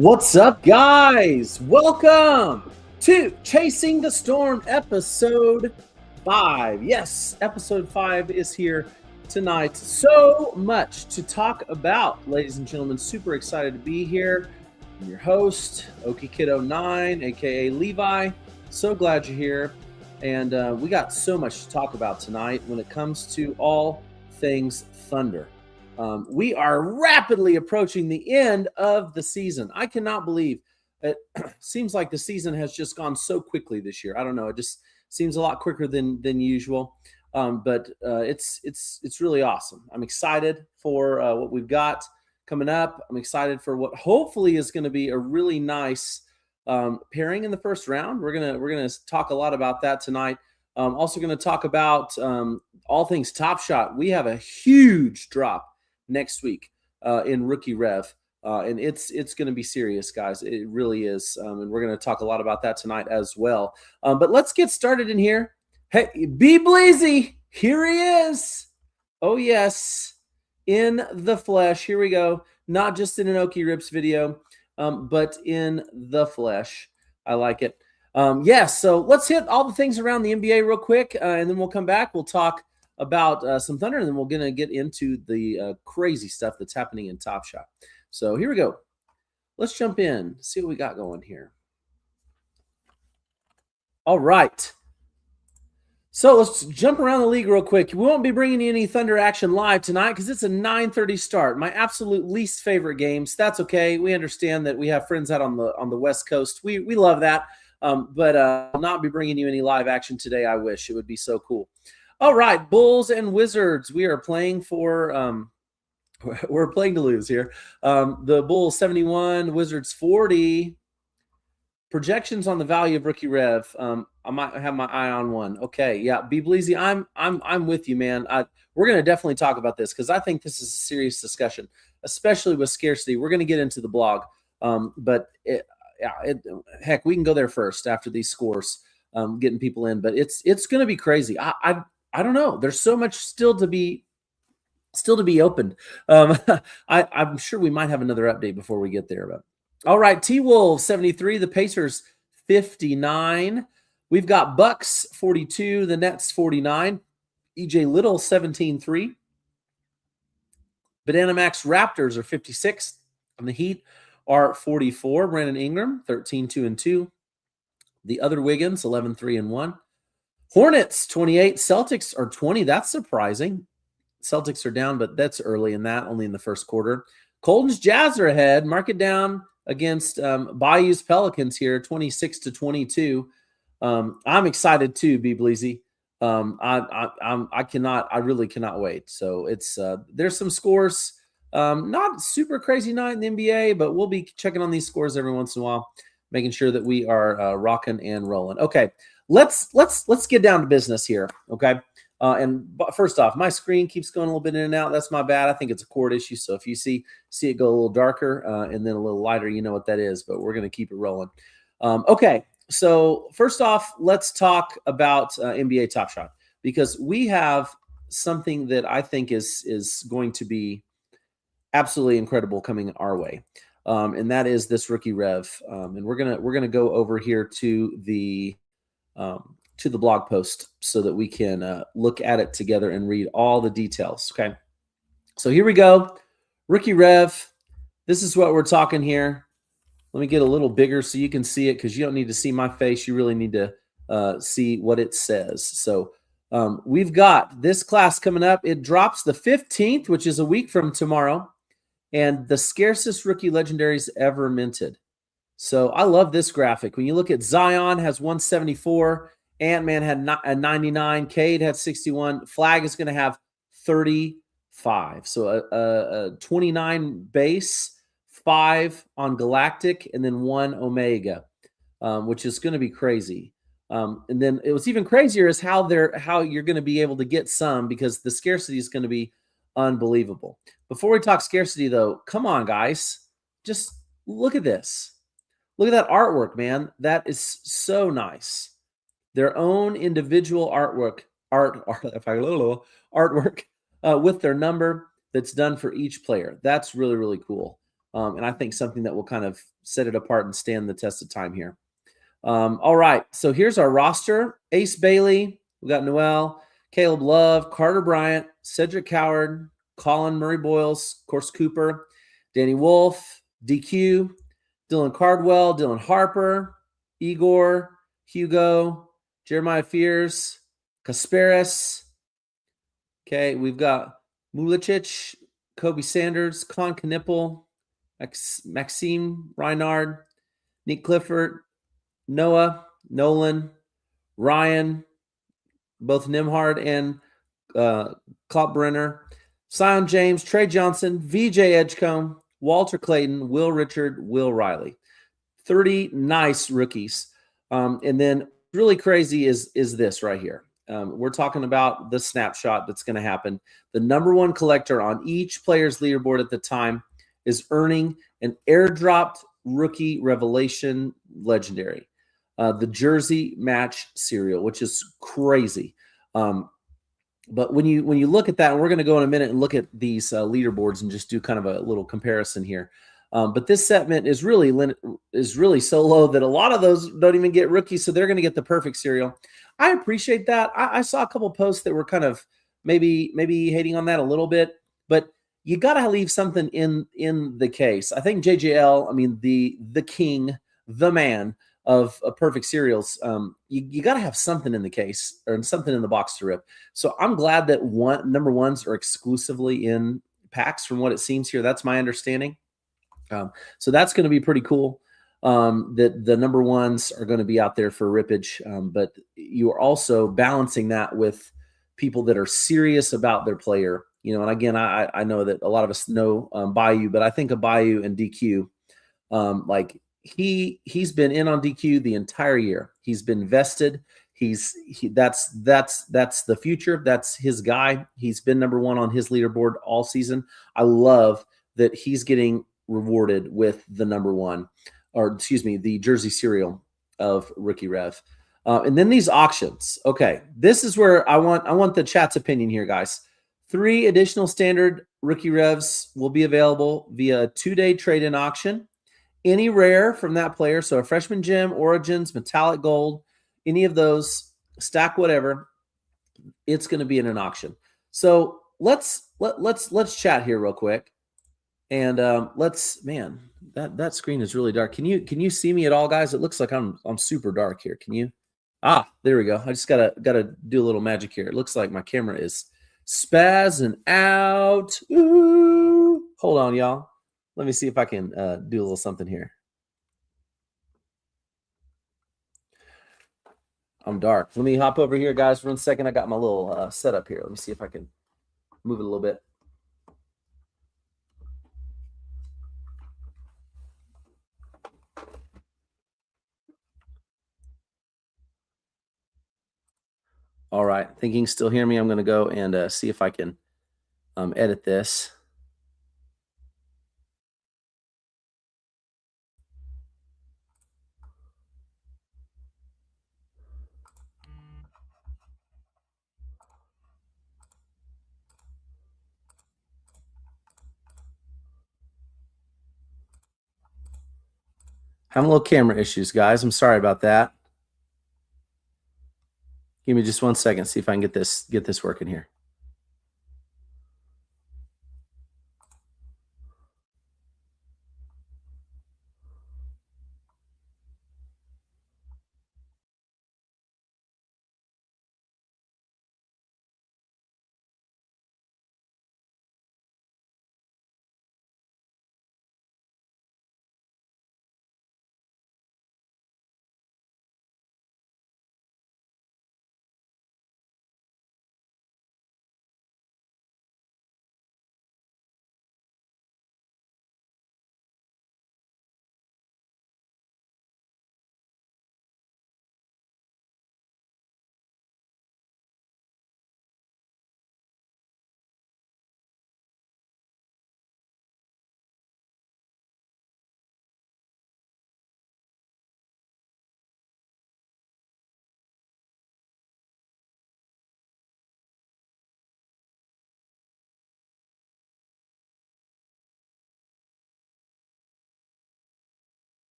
What's up, guys? Welcome to Chasing the Storm, episode 5. Yes, episode 5 is here tonight. So much to talk about, ladies and gentlemen. Super excited to be here. I'm your host, Okiekid09, aka Levi. So glad you're here. And we got so much to talk about tonight when it comes to all things Thunder. We are rapidly approaching the end of the season. I cannot believe it. Seems like the season has just gone so quickly this year. I don't know. It just seems a lot quicker than usual. But it's really awesome. I'm excited for what we've got coming up. I'm excited for what hopefully is going to be a really nice pairing in the first round. We're gonna talk a lot about that tonight. Also going to talk about all things Top Shot. We have a huge drop next week in Rookie Rev. And it's going to be serious, guys. It really is. And we're going to talk a lot about that tonight as well. But let's get started in here. Hey, B Bleezy, here he is. Oh, yes, in the flesh. Here we go. Not just in an Okie Rips video, but in the flesh. I like it. Yes, so let's hit all the things around the NBA real quick, and then we'll come back. We'll talk about some Thunder, and then we're going to get into the crazy stuff that's happening in Top Shot. So here we go. Let's jump in, see what we got going here. All right. So let's jump around the league real quick. We won't be bringing you any Thunder action live tonight because it's a 9:30 start. My absolute least favorite games. That's okay. We understand that we have friends out on the West Coast. We love that. But I'll not be bringing you any live action today. I wish. It would be so cool. All right, Bulls and Wizards. We are playing for we're playing to lose here. The Bulls 71, Wizards 40. Projections on the value of Rookie Rev. I might have my eye on one. Okay, yeah, B Bleezy, I'm with you, man. We're going to definitely talk about this because I think this is a serious discussion, especially with scarcity. We're going to get into the blog, heck, we can go there first after these scores, getting people in. But it's going to be crazy. I don't know. There's so much still to be opened. I'm sure we might have another update before we get there. But all right, T-Wolves 73, the Pacers 59. We've got Bucks 42, the Nets 49. EJ Little 17-3. Banana Max Raptors are 56, and the Heat are 44. Brandon Ingram 13-2-2. The other Wiggins 11-3-1. Hornets 28. Celtics are 20. That's surprising. Celtics are down, but that's early in that, only in the first quarter. Colton's Jazz are ahead. Mark it down against Bayou's Pelicans here, 26-22. I'm excited too, B Bleezy. I really cannot wait. So it's there's some scores. Not super crazy night in the NBA, but we'll be checking on these scores every once in a while, making sure that we are rocking and rolling. Okay, let's get down to business here. Okay. But first off, my screen keeps going a little bit in and out. That's my bad. I think it's a cord issue. So if you see it go a little darker and then a little lighter, you know what that is. But we're going to keep it rolling. Okay. So first off, let's talk about NBA Top Shot because we have something that I think is going to be absolutely incredible coming our way, and that is this Rookie Rev. And we're gonna go over here to the blog post so that we can look at it together and read all the details. Okay. So here we go. Rookie Rev. This is what we're talking here. Let me get a little bigger so you can see it because you don't need to see my face. You really need to see what it says. So we've got this class coming up. It drops the 15th, which is a week from tomorrow, and the scarcest rookie legendaries ever minted. So I love this graphic. When you look at Zion has 174, Ant-Man had a 99. Cade had 61. Flag is going to have 35. So a 29 base, 5 on Galactic, and then 1 Omega, which is going to be crazy. And then it was even crazier is how you're going to be able to get some because the scarcity is going to be unbelievable. Before we talk scarcity, though, come on, guys. Just look at this. Look at that artwork, man. That is so nice. Their own individual artwork with their number that's done for each player. That's really, really cool. and I think something that will kind of set it apart and stand the test of time here. All right, so here's our roster. Ace Bailey, we got Noel, Caleb Love, Carter Bryant, Cedric Coward, Colin Murray Boyles, of course Cooper, Danny Wolf, DQ, Dylan Cardwell, Dylan Harper, Igor, Hugo, Jeremiah Fears, Kasparis. Okay, we've got Mulicic, Kobe Sanders, Con Knipple, Maxime Reinard, Nick Clifford, Noah, Nolan, Ryan, both Nimhard and Klopp-Brenner, Sion James, Trey Johnson, VJ Edgecombe, Walter Clayton, Will Richard, Will Riley. 30 nice rookies. And then really crazy is this right here. We're talking about the snapshot that's going to happen. The number one collector on each player's leaderboard at the time is earning an airdropped rookie revelation legendary, the jersey match serial, which is crazy. But when you look at that, and we're going to go in a minute and look at these leaderboards and just do kind of a little comparison here. But this segment is really so low that a lot of those don't even get rookies, so they're going to get the perfect serial. I appreciate that. I saw a couple posts that were kind of maybe hating on that a little bit, but you got to leave something in the case. I think JJL, I mean the king, the man of perfect serials, you got to have something in the case or something in the box to rip. So I'm glad that number ones are exclusively in packs from what it seems here. That's my understanding. So that's going to be pretty cool, that the number ones are going to be out there for rippage. But you are also balancing that with people that are serious about their player. And again, I know that a lot of us know Bayou, but I think of Bayou and DQ, like he's been in on DQ the entire year. He's been vested. That's the future. That's his guy. He's been number one on his leaderboard all season. I love that he's getting rewarded with the number one, or excuse me, the jersey serial of Rookie Rev. And then these auctions. Okay, this is where I want the chat's opinion here, guys. 3 additional standard Rookie Revs will be available via a 2-day trade-in auction. Any rare from that player, so a freshman gem, origins, metallic gold, any of those, stack whatever, it's going to be in an auction. So let's chat here real quick, and man, that screen is really dark. Can you see me at all, guys? It looks like I'm super dark here. Can you? There we go. I just gotta do a little magic here. It looks like my camera is spazzing out. Ooh. Hold on, y'all. Let me see if I can do a little something here. I'm dark. Let me hop over here, guys, for 1 second. I got my little setup here. Let me see if I can move it a little bit. All right. Think you can still hear me? I'm going to go and see if I can edit this. Having a little camera issues, guys. I'm sorry about that. Give me just 1 second. See if I can get this working here.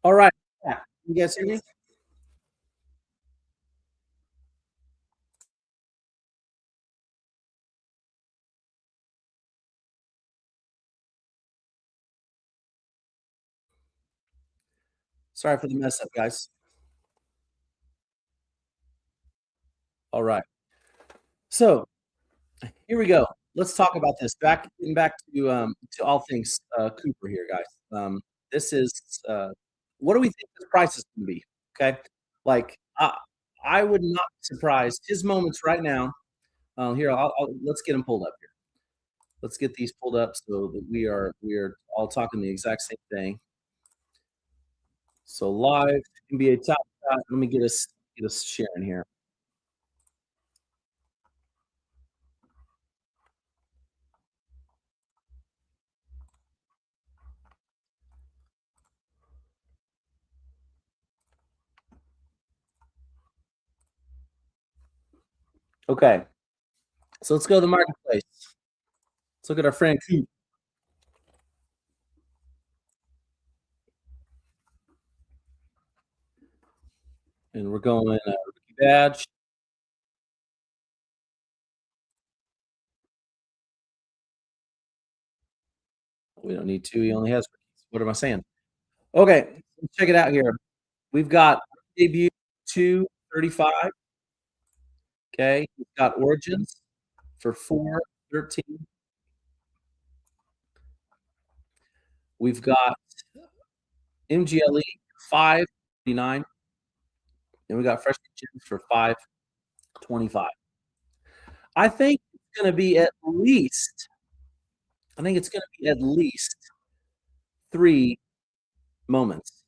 All right. Yeah. You guys hear me? Sorry for the mess up, guys. All right. So here we go. Let's talk about this. Getting back to all things Cooper here, guys. This is what do we think this price is going to be? Okay, like I would not be surprised. His moments right now. Here, let's get them pulled up here. Let's get these pulled up so that we are all talking the exact same thing. So live NBA top shot. Let me get us sharing here. Okay, so let's go to the marketplace. Let's look at our friend Coop, and we're going rookie badge. We don't need two. He only has rookies. What am I saying? Okay, let's check it out here. We've got debut 235. Okay, we've got Origins for 413. We've got MGLE 549, and we got freshman gems for 525. I think it's going to be at least. I think it's going to be at least 3 moments.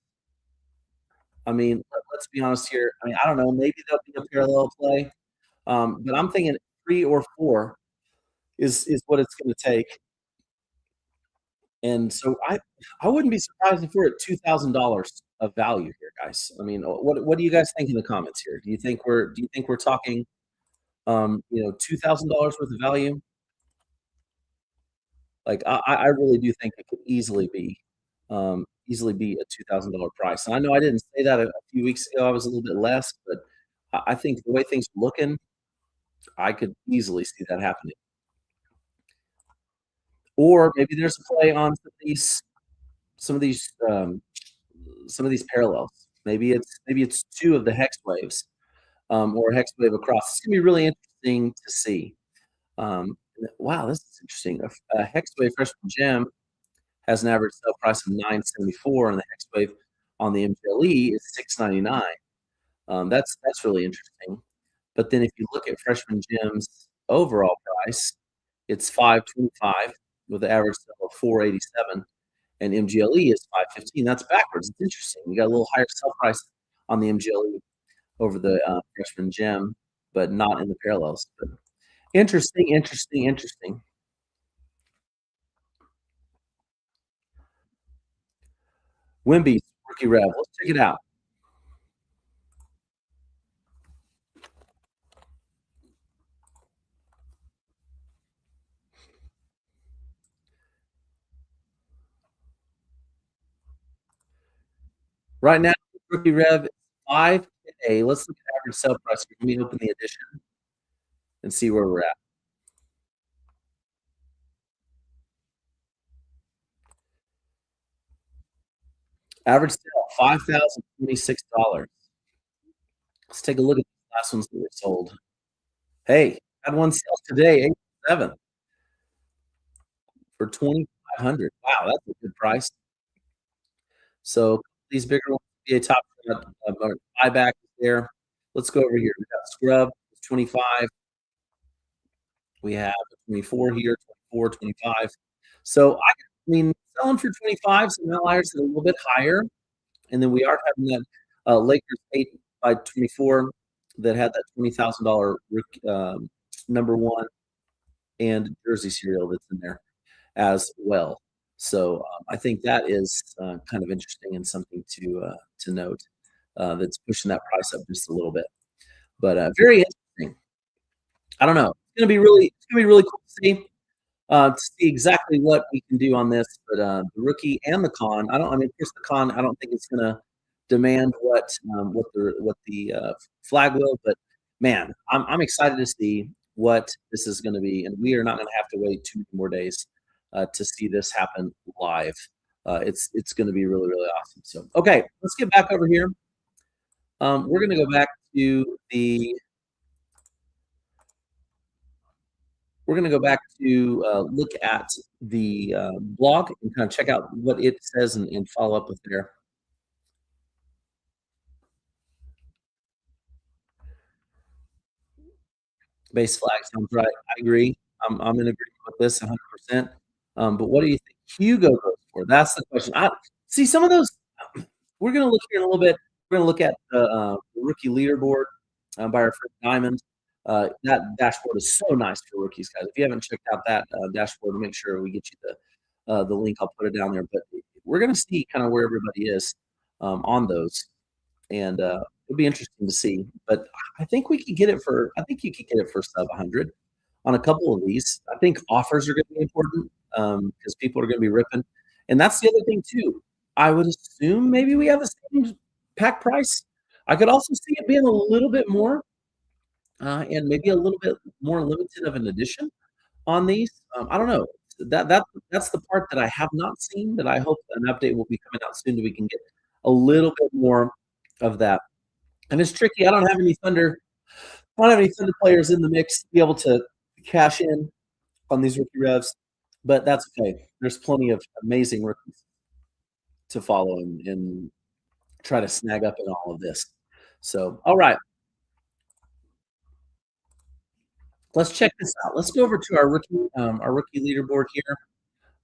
I mean, let's be honest here. I mean, I don't know. Maybe there'll be a parallel play, but I'm thinking 3 or 4 is what it's going to take. And so I wouldn't be surprised if we're at $2,000 of value here, guys. I mean, what do you guys think in the comments here? Do you think we're talking $2,000 worth of value? Like I really do think it could easily be a $2,000 price. And I know I didn't say that a few weeks ago. I was a little bit less, but I think the way things are looking, I could easily see that happening. Or maybe there's a play on some of these some of these parallels. Maybe it's two of the hex waves, or a hex wave across. It's gonna be really interesting to see. Wow, this is interesting. A hex wave freshman gem has an average sale price of 974, and the hex wave on the MGLE is 699. That's really interesting. But then if you look at freshman gems overall price, it's 525 with an average sale of 487, and MGLE is 515. That's backwards. It's interesting. We got a little higher sell price on the MGLE over the freshman gem, but not in the parallels. But interesting, interesting, interesting. Wimby's rookie rev. Let's check it out. Right now, rookie rev is 5K. Let's look at average sell price. Let me open the edition and see where we're at. Average sale $5,026. Let's take a look at the last ones that were sold. Hey, had one sale today, 8/7 for 2,500. Wow, that's a good price. So these bigger ones be a top buyback there. Let's go over here. We got Scrub 25. We have 24 here, 24, 25. So I mean, selling for 25, some outliers that are a little bit higher. And then we are having that Lakers 8 by 24 that had that $20,000 number one and jersey serial that's in there as well. So I think that is kind of interesting and something to note, that's pushing that price up just a little bit. But very interesting. I don't know. It's gonna be really cool to see. to see exactly what we can do on this. But the rookie and the con, I mean, of course, the con, I don't think it's going to demand what the flag will. But man, I'm excited to see what this is going to be, and we are not going to have to wait 2 more days to see this happen live. It's going to be really really awesome. So okay, let's get back over here. We're going to go back to the we're going to go back to look at the blog and kind of check out what it says and follow up with there. Base flag sounds right. I agree. I'm in agreement with this 100%. But what do you think Hugo goes for? That's the question. I see some of those. We're going to look here in a little bit. We're going to look at the rookie leaderboard by our friend Diamond. That dashboard is so nice for rookies, guys. If you haven't checked out that dashboard, make sure we get you the link. I'll put it down there. But we're going to see kind of where everybody is on those, and it'll be interesting to see. But I think we could get it for. I think you could get it for sub 100 on a couple of these. I think offers are going to be important because people are going to be ripping, and that's the other thing too. I would assume maybe we have the same pack price. I could also see it being a little bit more and maybe a little bit more limited of an edition on these. I don't know. That's the part that I have not seen that I hope an update will be coming out soon that we can get a little bit more of that. And it's tricky. I don't have any Thunder. I don't have any Thunder players in the mix to be able to cash in on these rookie revs, but that's okay. There's plenty of amazing rookies to follow and try to snag up in all of this. So, all right, let's check this out. Let's go over to our rookie leaderboard here,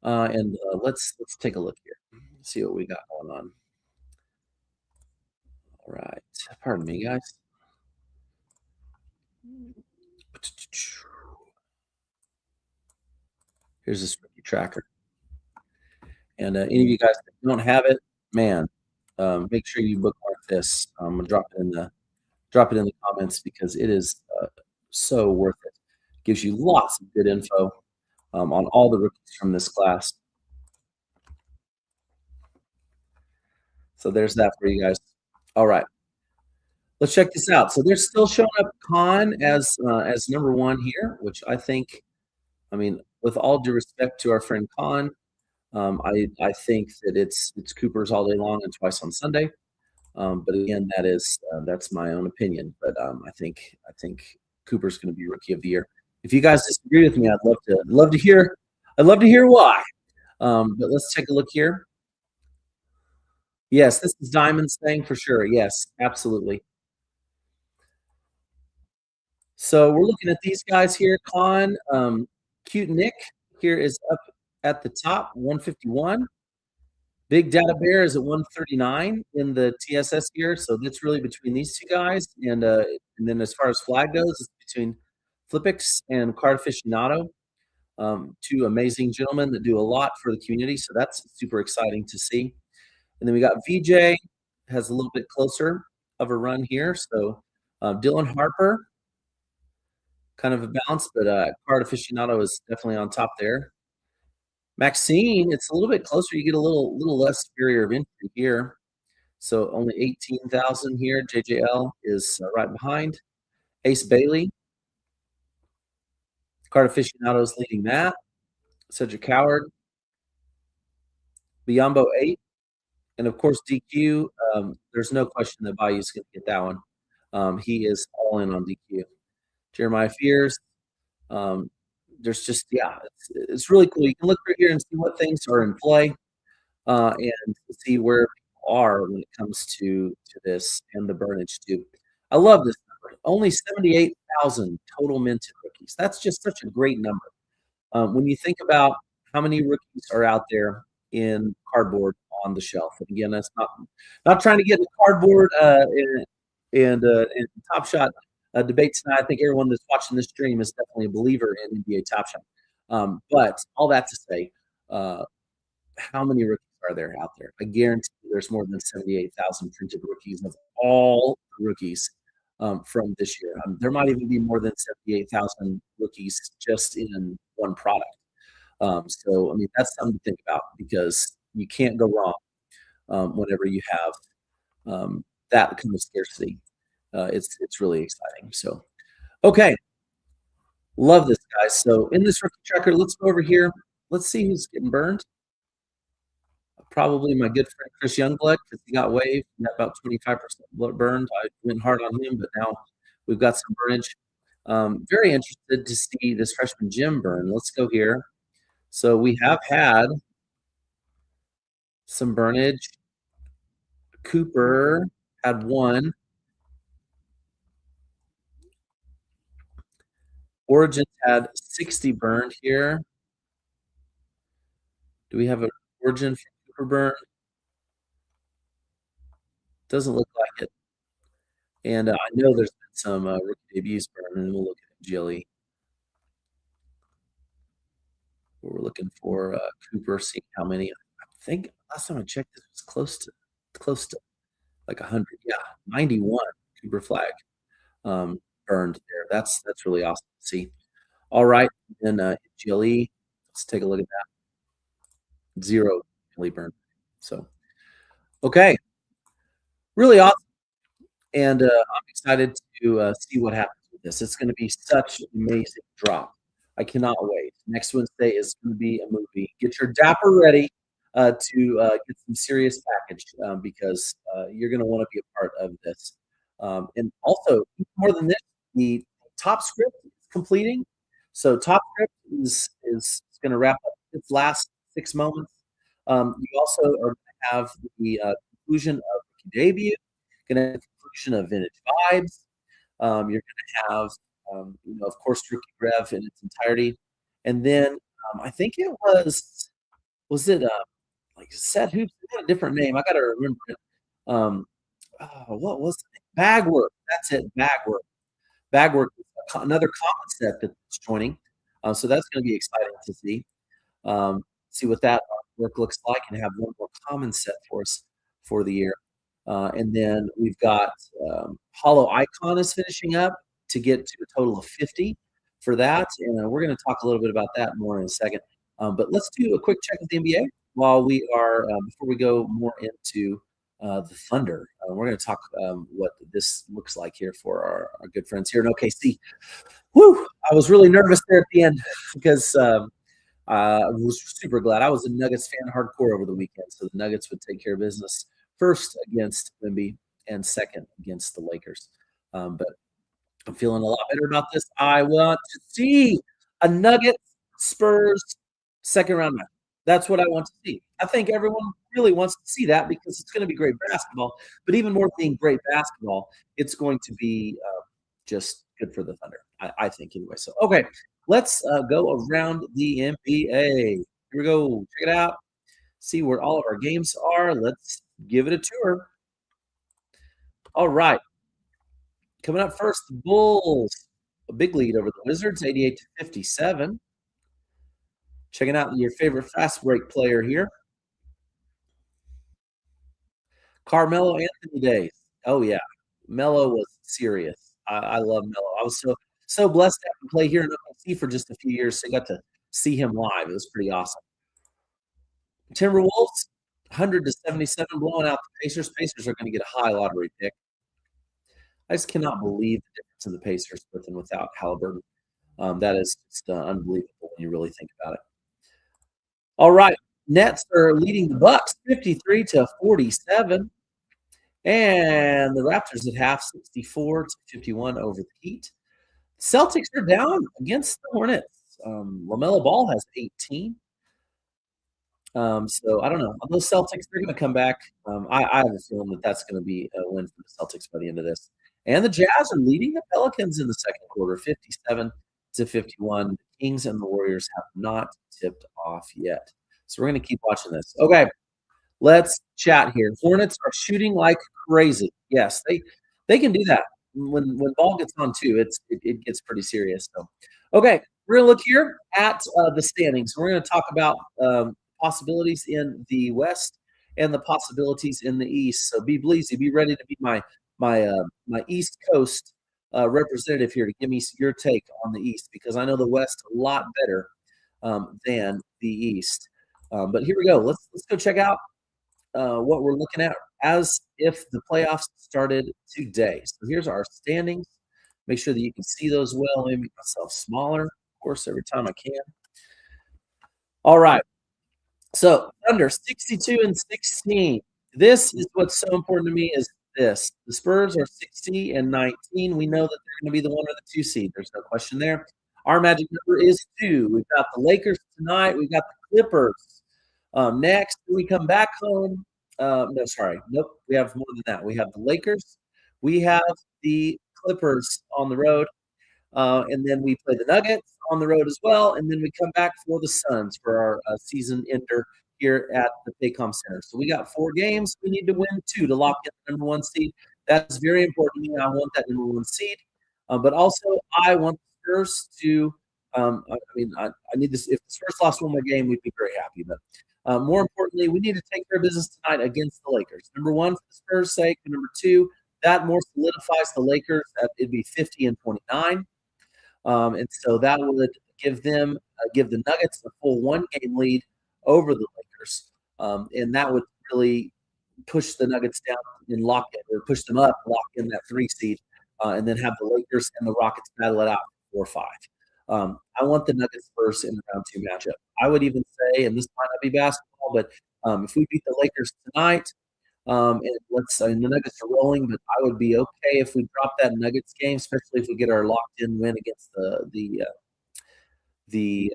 and let's take a look here. See what we got going on. All right, pardon me, guys. Here's this rookie tracker, and any of you guys that don't have it, man, make sure you bookmark this. I'm gonna drop it in the comments because it is so worth it. Gives you lots of good info on all the rookies from this class. So there's that for you guys. All right, let's check this out. So they're still showing up Khan as number one here, which I think, I mean, with all due respect to our friend Khan, I think that it's Cooper's all day long and twice on Sunday. But again, that's my own opinion. But I think Cooper's going to be Rookie of the Year. If you guys disagree with me, I'd love to hear why. But let's take a look here. Yes, this is Diamond's thing for sure. Yes, absolutely. So we're looking at these guys here. Con, Cute Nick here is up at the top, 151. Big Data Bear is at 139 in the TSS here. So that's really between these two guys. And then as far as flag goes, it's between Flipix and Card Aficionado. Two amazing gentlemen that do a lot for the community. So that's super exciting to see. And then we got VJ has a little bit closer of a run here. So Dylan Harper, kind of a balance, but Card Aficionado is definitely on top there. Maxine, it's a little bit closer. You get a little less barrier of entry here. So only 18,000 here. JJL is right behind. Ace Bailey. Card Aficionado is leading that. Cedric Howard. Biombo 8. And of course, DQ, there's no question that Bayou's going to get that one. He is all in on DQ. Jeremiah Fears. There's just, yeah, it's really cool. You can look right here and see what things are in play and see where people are when it comes to this and the burnage too. I love this number. Only 78,000 total minted rookies. That's just such a great number. When you think about how many rookies are out there in cardboard on the shelf. And again, that's not trying to get the cardboard and Top Shot debate tonight. I think everyone that's watching this stream is definitely a believer in NBA Top Shot. But all that to say, how many rookies are there out there? I guarantee there's more than 78,000 printed rookies of all rookies from this year. There might even be more than 78,000 rookies just in one product. So, I mean, that's something to think about because you can't go wrong whenever you have that kind of scarcity. It's really exciting. So, okay, love this, guys. So, in this rookie tracker, let's go over here. Let's see who's getting burned. Probably my good friend Chris Youngblood because he got waived. He got about 25% burned. I went hard on him, but now we've got some burnage. Very interested to see this freshman Jim burn. Let's go here. So we have had some burnage. Cooper had one. Origins had 60 burned here. Do we have an Origin for Cooper burn? Doesn't look like it. And I know there's been some rookie debuts burn, and we'll look at Jilly. We're looking for Cooper, seeing how many. I think last time I checked, this was close to like 100. Yeah, 91 Cooper flag burned there. That's really awesome to see. All right, then Jilly. Let's take a look at that. 0 Jilly burn. So, okay, really awesome. And I'm excited to see what happens with this. It's going to be such an amazing drop. I cannot wait. Next Wednesday is going to be a movie. Get your dapper ready to get some serious package because you're going to want to be a part of this. And also, more than this, the top script is completing. So top script is going to wrap up its last 6 moments. You also are going to have the conclusion of the debut, going to have the conclusion of Vintage Vibes. You're going to have, of course, Rookie Rev in its entirety. And then I think it was it like Set Hoops? It had a different name. I got to remember it. What was it? Bagwork. That's it. Bagwork. Bagwork is another common set that's joining. So that's going to be exciting to see. See what that work looks like and have one more common set for us for the year. And then we've got Hollow Icon is finishing up to get to a total of 50 for that. And we're going to talk a little bit about that more in a second. But let's do a quick check of the NBA while we are, before we go more into the Thunder. We're going to talk what this looks like here for our good friends here in OKC. Whew, I was really nervous there at the end because I was super glad. I was a Nuggets fan hardcore over the weekend, so the Nuggets would take care of business first against Wemby and second against the Lakers. But I'm feeling a lot better about this. I want to see a Nuggets Spurs second round match. That's what I want to see. I think everyone really wants to see that because it's going to be great basketball. But even more than being great basketball, it's going to be just good for the Thunder, I think, anyway. So, okay, let's go around the NBA. Here we go. Check it out. See where all of our games are. Let's give it a tour. All right. Coming up first, the Bulls. A big lead over the Wizards, 88-57. Checking out your favorite fast break player here. Carmelo Anthony days. Oh, yeah. Melo was serious. I love Melo. I was so blessed to have him play here in OKC for just a few years. So I got to see him live. It was pretty awesome. Timberwolves, 100-77, blowing out the Pacers. Pacers are going to get a high lottery pick. I just cannot believe the difference in the Pacers with and without Halliburton. That is just unbelievable when you really think about it. All right, Nets are leading the Bucks 53-47, and the Raptors at half 64-51 over the Heat. Celtics are down against the Hornets. LaMelo Ball has 18. So I don't know. Those Celtics, they're going to come back. I have a feeling that that's going to be a win for the Celtics by the end of this. And the Jazz are leading the Pelicans in the second quarter, 57-51. The Kings and the Warriors have not tipped off yet. So we're going to keep watching this. Okay, let's chat here. Hornets are shooting like crazy. Yes, they can do that. When ball gets on too, it gets pretty serious. So, okay, we're going to look here at the standings. We're going to talk about possibilities in the West and the possibilities in the East. So be bleezy, be ready to be my East Coast representative here to give me your take on the East because I know the West a lot better than the East. But here we go. Let's go check out what we're looking at as if the playoffs started today. So here's our standings. Make sure that you can see those well. Maybe make myself smaller, of course, every time I can. All right. So under 62 and 16. This is what's so important to me is this. The Spurs are 60 and 19. We know that they're going to be the 1 or the 2 seed. There's no question there. Our magic number is 2. We've got the Lakers tonight. We've got the Clippers. Next, we come back home. No, sorry. Nope. We have more than that. We have the Lakers. We have the Clippers on the road. And then we play the Nuggets on the road as well. And then we come back for the Suns for our season ender here at the Paycom Center. So we got 4 games. We need to win 2 to lock in the number 1 seed. That's very important to me. I want that number 1 seed. But also, I want the Spurs to I need this. If the Spurs lost 1 more game, we'd be very happy. But more importantly, we need to take care of business tonight against the Lakers. Number 1, for the Spurs' sake. And number 2, that more solidifies the Lakers. It'd be 50 and 29. And so that would give them give the Nuggets a full 1-game lead over the Lakers, and that would really push the Nuggets down and lock it, or push them up, lock in that 3 seed, and then have the Lakers and the Rockets battle it out for 4 or 5. I want the Nuggets first in the round 2 matchup. I would even say, and this might not be basketball, but if we beat the Lakers tonight. The Nuggets are rolling, but I would be okay if we drop that Nuggets game, especially if we get our locked-in win against the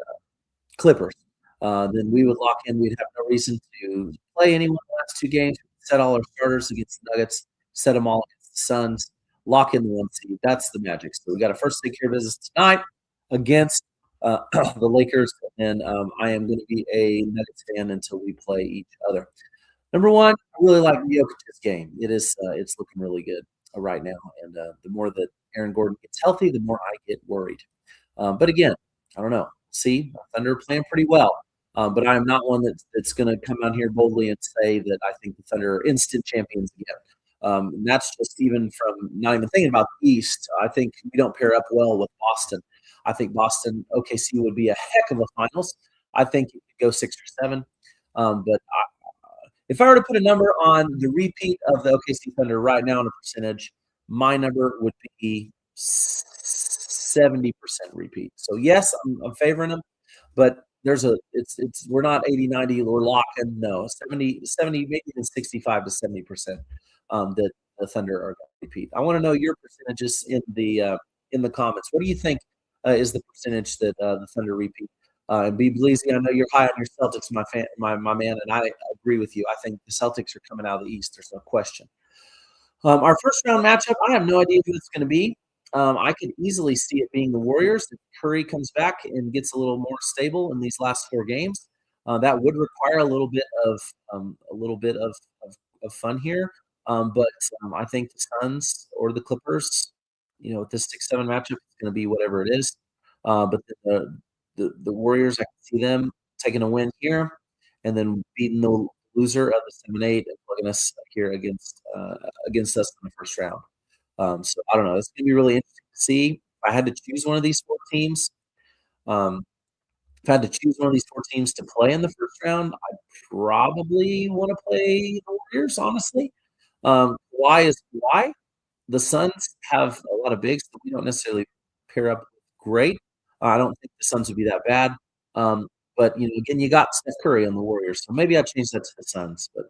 Clippers. Then we would lock in. We'd have no reason to play anyone the last 2 games. Set all our starters against the Nuggets. Set them all against the Suns. Lock in the 1 seed. That's the magic. So we got to first take care of business tonight against the Lakers, and I am going to be a Nuggets fan until we play each other. Number 1, I really like Okieked's game. It's looking really good right now, and the more that Aaron Gordon gets healthy, the more I get worried. But again, I don't know. See, Thunder are playing pretty well, but I am not one that's going to come out here boldly and say that I think the Thunder are instant champions again. And that's just even from not even thinking about the East. I think we don't pair up well with Boston. I think Boston OKC would be a heck of a finals. I think it could go 6 or 7, but if I were to put a number on the repeat of the OKC Thunder right now in a percentage, my number would be 70% repeat. So yes, I'm favoring them, but we're not 80, 90, we're locking. No, 70, maybe even 65 to 70% that the Thunder are going to repeat. I want to know your percentages in the comments. What do you think is the percentage that the Thunder repeat? And B. Bleasy, I know you're high on your Celtics, my man, and I agree with you. I think the Celtics are coming out of the East. There's no question. Our first round matchup, I have no idea who it's going to be. I could easily see it being the Warriors if Curry comes back and gets a little more stable in these last 4 games. That would require a little bit of fun here. But I think the Suns or the Clippers, with this 6-7 matchup, it's going to be whatever it is. But the Warriors, I can see them taking a win here and then beating the loser of the 7-8 and plugging us here against us in the first round. So I don't know. It's going to be really interesting to see. If I had to choose one of these 4 teams, to play in the first round, I probably want to play the Warriors, honestly. Why? The Suns have a lot of bigs that we don't necessarily pair up great. I don't think the Suns would be that bad. But, again, you got Steph Curry on the Warriors, so maybe I change that to the Suns. But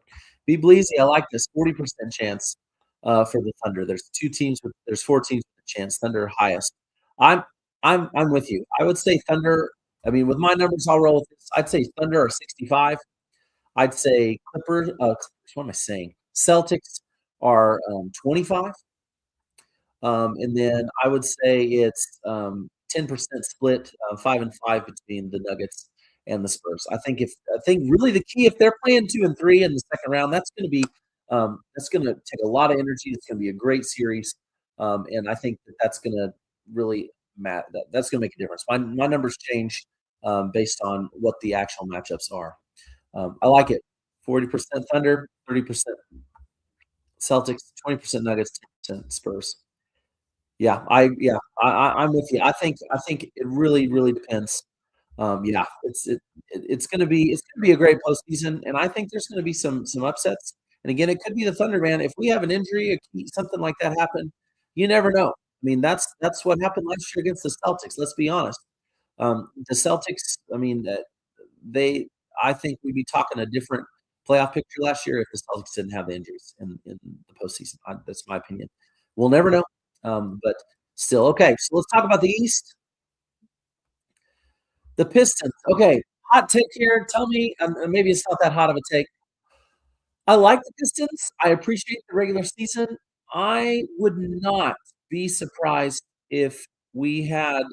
be Bleasy, I like this 40% chance for the Thunder. There's 4 teams with a chance. Thunder highest. I'm with you. I would say Thunder. I mean, with my numbers, I'll roll with this. I'd say Thunder are 65. I'd say Clippers. What am I saying? Celtics are 25. And then I would say it's 10% split, 5 and 5 between the Nuggets and the Spurs. I think really the key, if they're playing 2 and 3 in the second round, that's going to take a lot of energy. It's going to be a great series, and I think that's going to really matter. That's going to make a difference. My numbers change based on what the actual matchups are. I like it. 40% Thunder, 30% Celtics, 20% Nuggets, 10% Spurs. I'm with you. I think it really, really depends Yeah, it's gonna be a great postseason, and I think there's gonna be some upsets. And again, it could be the Thunder, man. If we have an injury, something like that happen, you never know. I mean, that's what happened last year against the Celtics. Let's be honest. The Celtics, I mean, they I think we'd be talking a different playoff picture last year if the Celtics didn't have the injuries in the postseason. That's my opinion. We'll never know, but still, okay. So let's talk about the East. The Pistons. Okay, hot take here. Tell me, maybe it's not that hot of a take. I like the Pistons. I appreciate the regular season. I would not be surprised if we had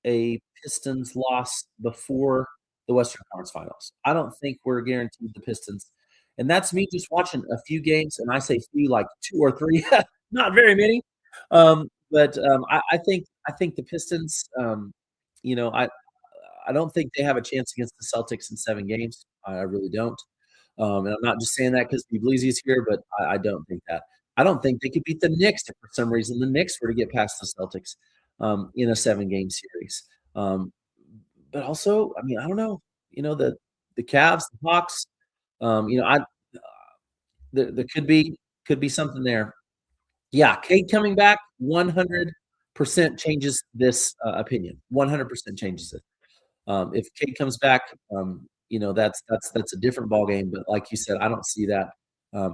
a Pistons loss before the Western Conference Finals. I don't think we're guaranteed the Pistons. And that's me just watching a few games, and I say few like 2 or 3, not very many. I think the Pistons, you know, I don't think they have a chance against the Celtics in 7 games. I really don't. And I'm not just saying that because Bleezy is here, but I don't think that. I don't think they could beat the Knicks if for some reason the Knicks were to get past the Celtics in a 7-game series. Um, but also, I mean, I don't know. The Cavs, the Hawks. There could be something there. Yeah, Cade coming back 100% changes this opinion. 100% changes it. If Cade comes back, that's a different ball game. But like you said, I don't see that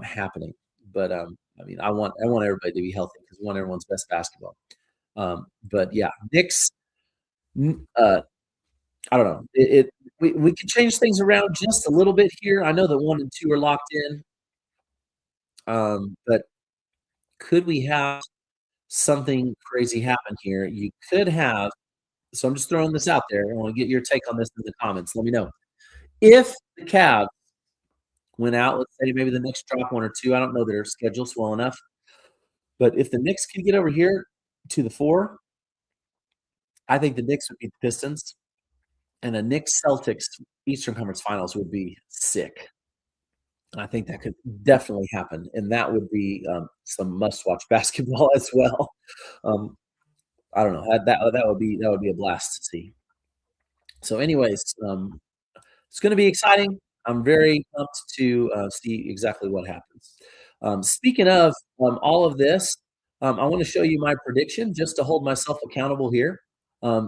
happening. But I mean, I want everybody to be healthy because we want everyone's best basketball. But yeah, Knicks. I don't know. We could change things around just a little bit here. I know that 1 and 2 are locked in. But could we have something crazy happen here? You could have. So I'm just throwing this out there. I want to get your take on this in the comments. Let me know. If the Cavs went out, let's say maybe the Knicks drop 1 or 2. I don't know their schedule's well enough. But if the Knicks could get over here to the 4, I think the Knicks would beat the Pistons. And a Knicks Celtics Eastern Conference Finals would be sick. I think that could definitely happen, and that would be some must-watch basketball as well. I don't know. That would be a blast to see. So, anyways, it's going to be exciting. I'm very pumped to see exactly what happens. Speaking of all of this, I want to show you my prediction just to hold myself accountable here.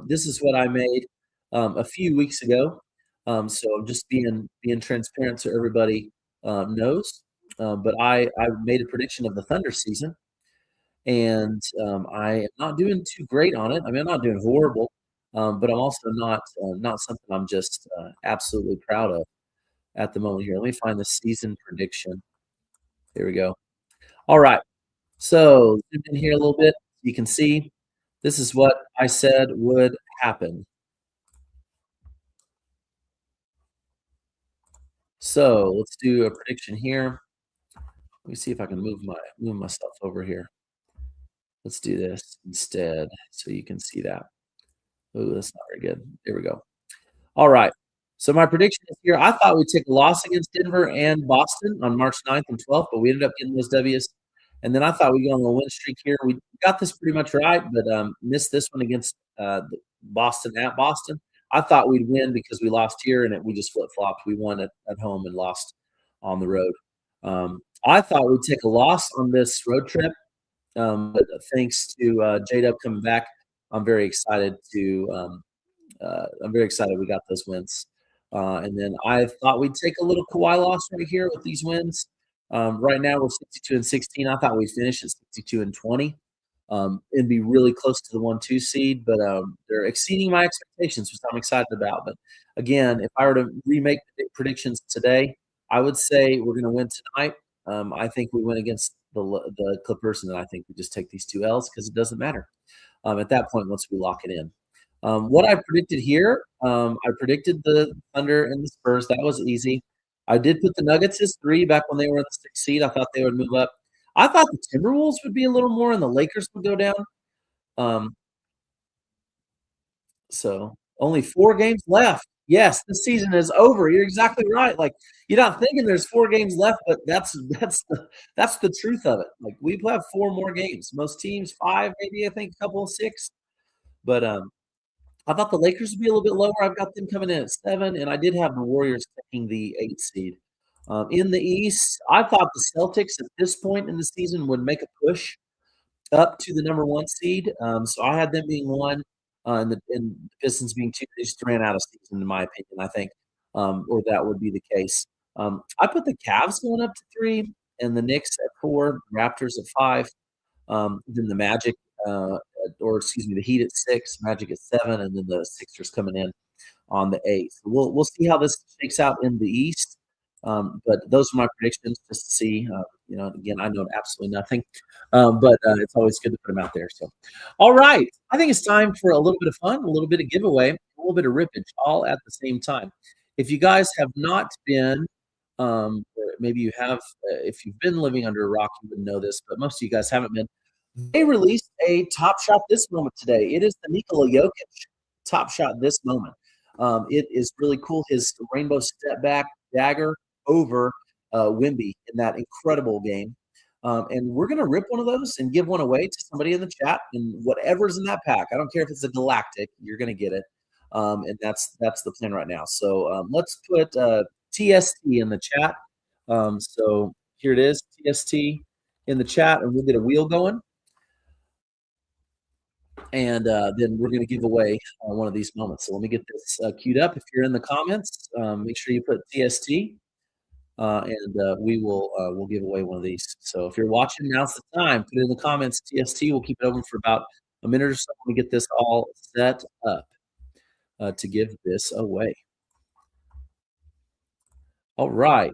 This is what I made a few weeks ago. So just being transparent so everybody knows. But I made a prediction of the Thunder season, and I am not doing too great on it. I mean, I'm not doing horrible, but I'm also not something I'm just absolutely proud of at the moment here. Let me find the season prediction. Here we go. All right. So zoom in here a little bit. You can see this is what I said would happen. So let's do a prediction here. Let me see if I can move myself over here. Let's do this instead so you can see that. Oh, that's not very good. There we go. All right. So my prediction is here. I thought we'd take a loss against Denver and Boston on March 9th and 12th, but we ended up getting those W's. And then I thought we'd go on a win streak here. We got this pretty much right, but missed this one against Boston at Boston. I thought we'd win because we lost here, and we just flip-flopped. We won at home and lost on the road. I thought we'd take a loss on this road trip, but thanks to J-Dub coming back, I'm very excited we got those wins. And then I thought we'd take a little Kawhi loss right here with these wins. Right now we're 62-16. I thought we'd finish at 62-20 and be really close to the 1-2 seed, but they're exceeding my expectations, which I'm excited about. But again, if I were to remake predictions today, I would say we're going to win tonight. I think we win against the Clippers, and then I think we just take these 2 L's because it doesn't matter at that point once we lock it in. What I predicted here, I predicted the Thunder and the Spurs. That was easy. I did put the Nuggets as 3 back when they were in the 6th seed. I thought they would move up. I thought the Timberwolves would be a little more and the Lakers would go down. So only 4 games left. Yes, this season is over. You're exactly right. Like, you're not thinking there's 4 games left, but that's the truth of it. Like, we have 4 more games. Most teams 5, maybe, I think a couple of 6. But I thought the Lakers would be a little bit lower. I've got them coming in at 7, and I did have the Warriors taking the 8 seed. In the East, I thought the Celtics at this point in the season would make a push up to the number 1 seed. So I had them being 1, and the Pistons being 2. They just ran out of season, in my opinion, I think, or that would be the case. I put the Cavs going up to 3, and the Knicks at 4, Raptors at 5, then the Magic, or excuse me, the Heat at 6, Magic at 7, and then the Sixers coming in on the 8th. We'll see how this shakes out in the East. But those are my predictions just to see. Again, I know absolutely nothing, but it's always good to put them out there. So, all right, I think it's time for a little bit of fun, a little bit of giveaway, a little bit of rippage, all at the same time. If you guys have not been, or maybe you have, if you've been living under a rock, you wouldn't know this, but most of you guys haven't been. They released a Top Shot This Moment today. It is the Nikola Jokic Top Shot This Moment. It is really cool. His rainbow step back dagger over Wimby in that incredible game. And we're going to rip one of those and give one away to somebody in the chat. And whatever's in that pack, I don't care if it's a Galactic, you're going to get it. And that's the plan right now. So let's put TST in the chat. So here it is, TST in the chat, and we'll get a wheel going. And then we're going to give away one of these moments. So let me get this queued up. If you're in the comments, make sure you put TST, and we'll give away one of these. So if you're watching, now's the time. Put it in the comments, TST. We'll keep it open for about a minute or so. Let me get this all set up to give this away. All right.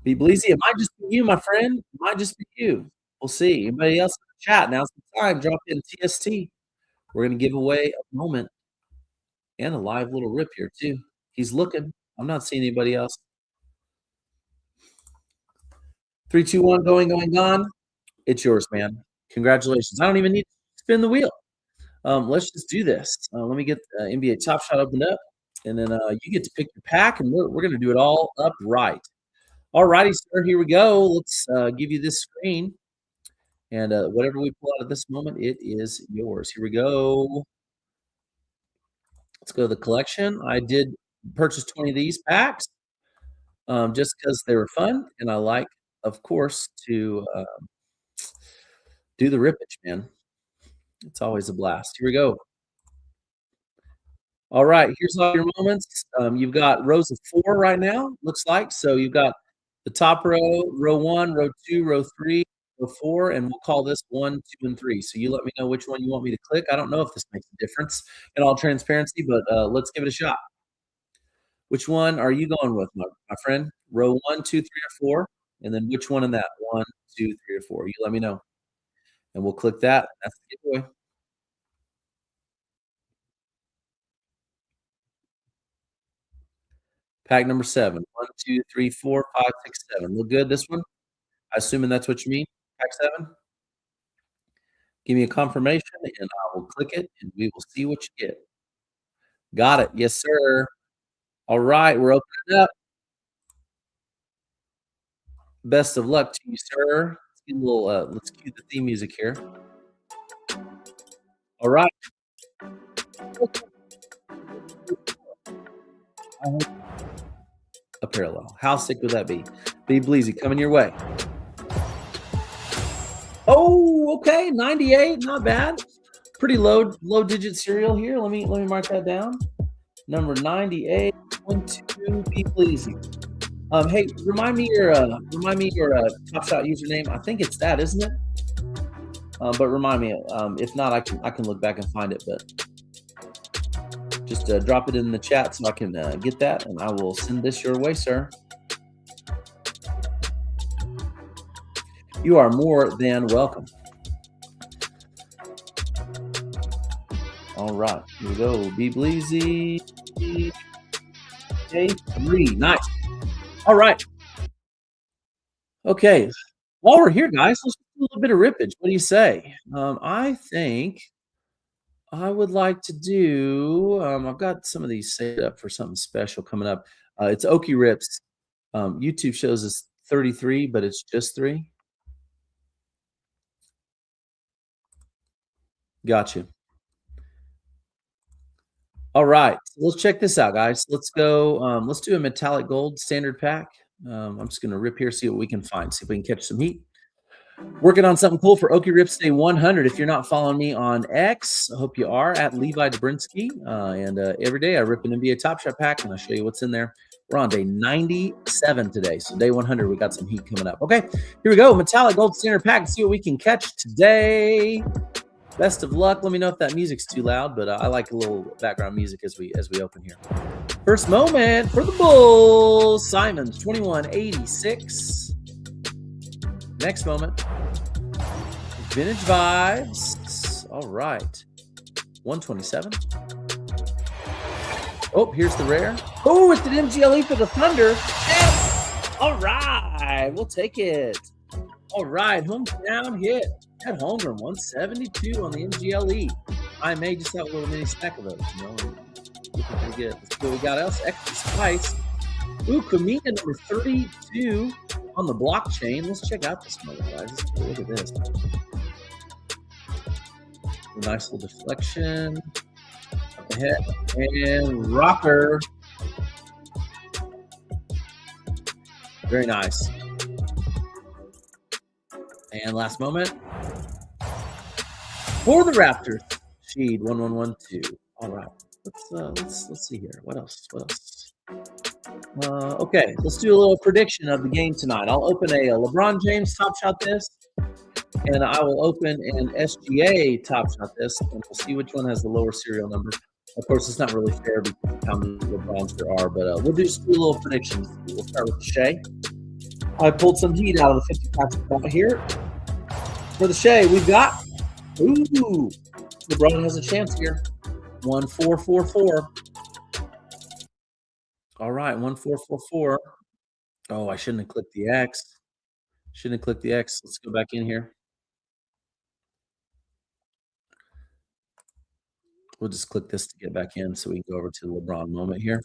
Be Bleezy, it might just be you, my friend. It might just be you. We'll see. Anybody else in the chat? Now's the time. Drop in TST. We're going to give away a moment and a live little rip here, too. He's looking. I'm not seeing anybody else. 3, 2, 1, going, gone. It's yours, man. Congratulations. I don't even need to spin the wheel. Let's just do this. Let me get NBA Top Shot opened up, and then you get to pick your pack, and we're going to do it all up right. All righty, sir. Here we go. Let's give you this screen. And whatever we pull out at this moment, it is yours. Here we go. Let's go to the collection. I did purchase 20 of these packs just because they were fun. And I like, of course, to do the rippage, man. It's always a blast. Here we go. All right. Here's all your moments. You've got rows of 4 right now, looks like. So you've got the top row, row 1, row 2, row 3, row 4, and we'll call this 1, 2, and 3. So you let me know which one you want me to click. I don't know if this makes a difference in all transparency, but let's give it a shot. Which one are you going with, my friend? Row 1, 2, 3, or 4? And then which one in that? 1, 2, 3, or 4? You let me know. And we'll click that. That's the giveaway. Pack number 7. 1, 2, 3, 4, 5, 6, 7. Look good, this one? Assuming that's what you mean, pack 7? Give me a confirmation, and I will click it, and we will see what you get. Got it. Yes, sir. All right, we're opening up. Best of luck to you, sir. Let's get a little, let's cue the theme music here. All right. A parallel. How sick would that be? Be Bleezy coming your way. Oh, okay. 98, not bad. Pretty low digit serial here. Let me mark that down. Number 98. 1, 2. Be Bleezy. Hey, remind me your Top Shot username. I think it's that, isn't it? But remind me. If not, I can look back and find it. But just drop it in the chat so I can get that, and I will send this your way, sir. You are more than welcome. All right, here we go. Be Bleezy. Okay, 3. Nice. All right. Okay. While we're here, guys, let's do a little bit of rippage. What do you say? I think I would like to do. I've got some of these set up for something special coming up. It's Okie Rips YouTube shows us 33, but it's just 3. Gotcha. All right, so let's check this out, guys. Let's go. Let's do a metallic gold standard pack. I'm just gonna rip here, see what we can find, see if we can catch some heat. Working on something cool for Okie Rips Day 100. If you're not following me on X, I hope you are at Levi Dobrinsky. And every day I rip an NBA Top Shot pack and I'll show you what's in there. We're on day 97 today. So day 100, we got some heat coming up. Okay, here we go. Metallic gold standard pack. See what we can catch today. Best of luck. Let me know if that music's too loud, but I like a little background music as we open here. First moment for the Bulls. Simons 2186. Next moment, vintage vibes. All right, 127. Oh, here's the rare. Oh, it's an MGLE for the Thunder. Yes. All right, we'll take it. All right, hometown hit at Holmgren, 172 on the MGLE. I may just have a little mini stack of those. You know, looking pretty good. Let's see what we got else. Extra spice. Ooh, Kamina number 32 on the blockchain. Let's check out this mother, guys. Look at this. A nice little deflection. Up ahead. And rocker. Very nice. And last moment. For the Raptors. Sheed 1112. All right. Let's see here. What else? Okay, let's do a little prediction of the game tonight. I'll open a LeBron James Top Shot this, and I will open an SGA Top Shot this, and we'll see which one has the lower serial number. Of course, it's not really fair because how many LeBrons there are, but we'll just do a little predictions. We'll start with the Shea. I pulled some heat out of the 50 pack spot here. For the Shea, we've got, ooh, LeBron has a chance here. 1444. All right, 1444. Oh, I shouldn't have clicked the X. Let's go back in here. We'll just click this to get back in so we can go over to the LeBron moment here.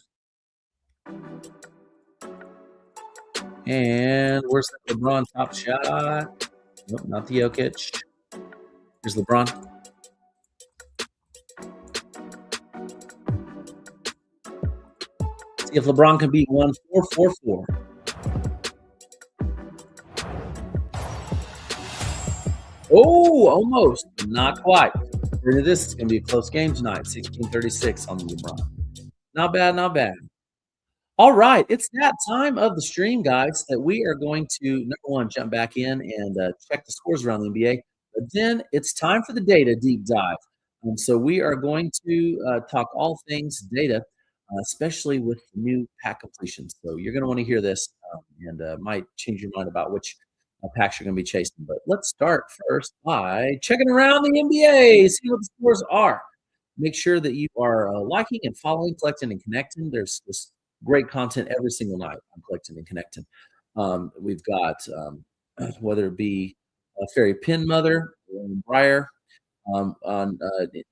And where's the LeBron Top Shot? Nope, not the Jokic. Here's LeBron. See if LeBron can beat 1444. Oh, almost, but not quite. We're into this. It's going to be a close game tonight. 1636 on the LeBron. Not bad, not bad. All right, it's that time of the stream, guys, that we are going to, number one, jump back in and check the scores around the NBA. But then it's time for the data deep dive. So we are going to talk all things data, especially with new pack completions. So you're going to want to hear this and might change your mind about which packs you're going to be chasing. But let's start first by checking around the NBA, see what the scores are. Make sure that you are liking and following, collecting, and connecting. There's this great content every single night on collecting and connecting. We've got whether it be Fairy Pin Mother, Briar, on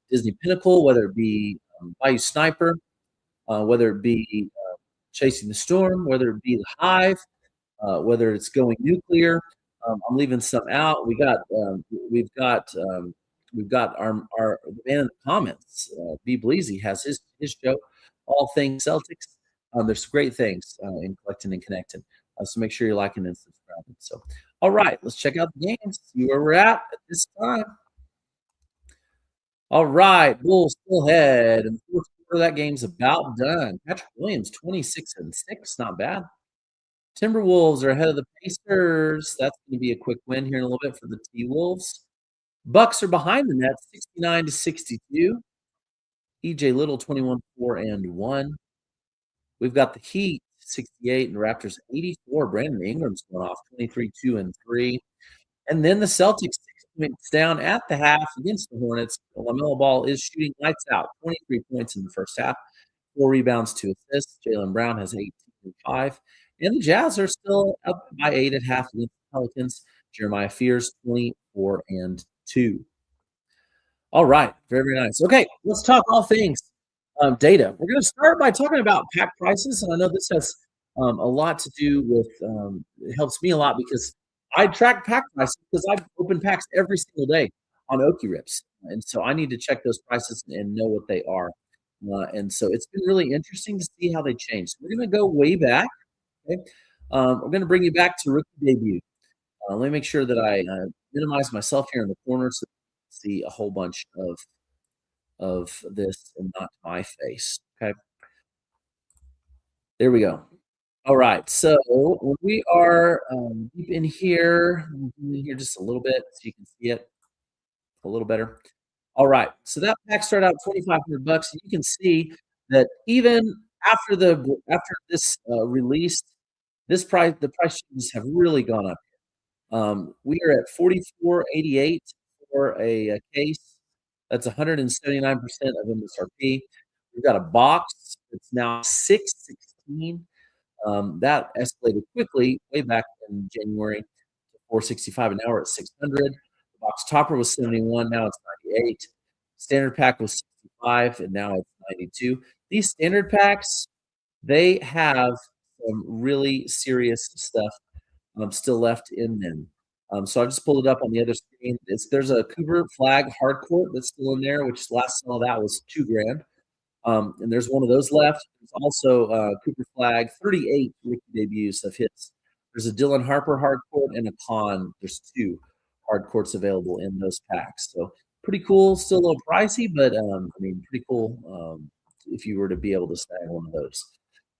Disney Pinnacle, whether it be Bayou Sniper, whether it be Chasing the Storm, whether it be the Hive, whether it's Going Nuclear. I'm leaving some out. We've got our man in the comments. B Bleezy has his show, All Things Celtics. There's great things in collecting and connecting. So make sure you're liking and subscribing. So, all right, let's check out the games. See where we're at this time. All right, Bulls still ahead. And fourth quarter, that game's about done. Patrick Williams, 26-6, not bad. Timberwolves are ahead of the Pacers. That's going to be a quick win here in a little bit for the T-Wolves. Bucks are behind the Nets, 69-62. EJ Little, 21-4-1. We've got the Heat, 68, and Raptors, 84. Brandon Ingram's going off, 23-2-3. And then the Celtics, 6 points down at the half against the Hornets. LaMelo Ball is shooting lights out, 23 points in the first half, 4 rebounds, 2 assists. Jaylen Brown has 18 and 5. And the Jazz are still up by 8 at half against the Pelicans. Jeremiah Fears, 24-2. All right, very, very nice. Okay, let's talk all things data. We're going to start by talking about pack prices, and I know this has a lot to do with, it helps me a lot because I track pack prices because I open packs every single day on Okirips, and so I need to check those prices and know what they are. And so it's been really interesting to see how they change. We're gonna go way back, okay? We're gonna bring you back to rookie debut. Let me make sure that I minimize myself here in the corner so you can see a whole bunch of this and not my face. Okay, there we go. All right, so when we are deep in here, zoom in here just a little bit so you can see it a little better. All right, so that pack started out 2,500 bucks, and you can see that even after this release, the price changes have really gone up. We are at 44.88 for a case. That's 179% of MSRP. We've got a box that's now 616. That escalated quickly way back in January to 465, and now we're at 600. The box topper was 71, now it's 98. Standard pack was 65, and now it's 92. These standard packs, they have some really serious stuff still left in them. So I just pulled it up on the other screen. There's a Cooper Flag hardcourt that's still in there, which last saw that was $2,000. And there's one of those left. There's also Cooper Flag 38 rookie debuts of hits. There's a Dylan Harper hardcourt and a Con. There's two hardcourts available in those packs. So pretty cool. Still a little pricey, but I mean, pretty cool if you were to be able to snag one of those.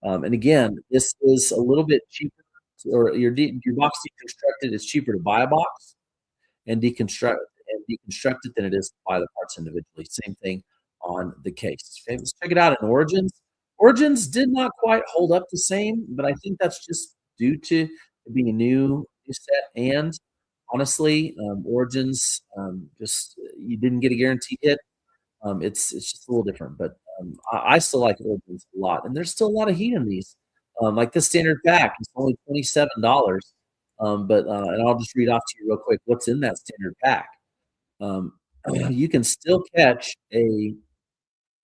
And again, this is a little bit cheaper, or your box deconstructed is cheaper to buy a box and deconstruct it than it is to buy the parts individually. Same thing on the case. Okay, let's check it out in Origins. Origins did not quite hold up the same, but I think that's just due to it being a new set. And honestly, Origins just you didn't get a guaranteed hit. It's just a little different, but I still like Origins a lot, and there's still a lot of heat in these. Like the standard pack is only $27. But and I'll just read off to you real quick what's in that standard pack. You can still catch a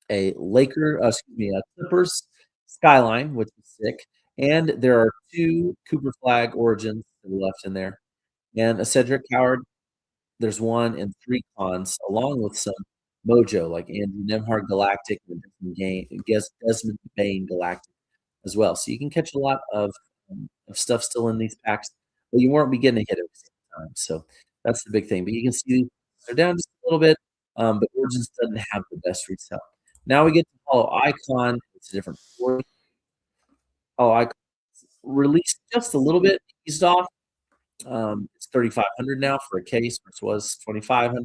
Clippers skyline, which is sick, and there are two Cooper Flag Origins that are left in there, and a Cedric Howard. There's one and three cons, along with some Mojo like Andrew Nemhard Galactic and Desmond Bain Galactic as well. So you can catch a lot of stuff still in these packs, but you won't be getting a hit every single time. So that's the big thing. But you can see they're down just a little bit, but Origins doesn't have the best resale. Now we get to Hollow Icon. It's a different story. Hollow Icon released just a little bit, eased off. It's 3,500 now for a case, which was 2,500.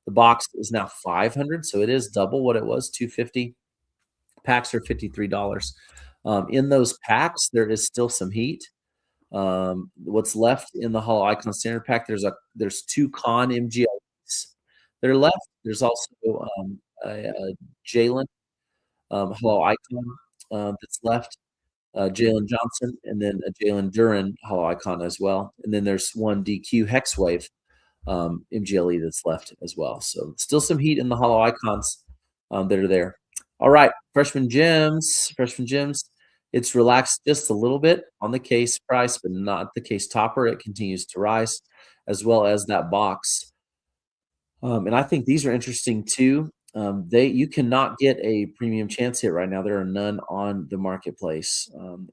The box is now 500, so it is double what it was, 250. Packs are $53. In those packs, there is still some heat. What's left in the Hollow Icon standard pack? There's two Con MGLs that are left. There's also a Jalen Hollow Icon that's left. Jalen Johnson, and then a Jalen Duran Hollow Icon as well. And then there's one DQ Hexwave MGLE that's left as well. So still some heat in the Hollow Icons that are there. All right, Freshman Gems. It's relaxed just a little bit on the case price, but not the case topper. It continues to rise, as well as that box. And I think these are interesting too. You cannot get a premium chance hit right now. There are none on the marketplace,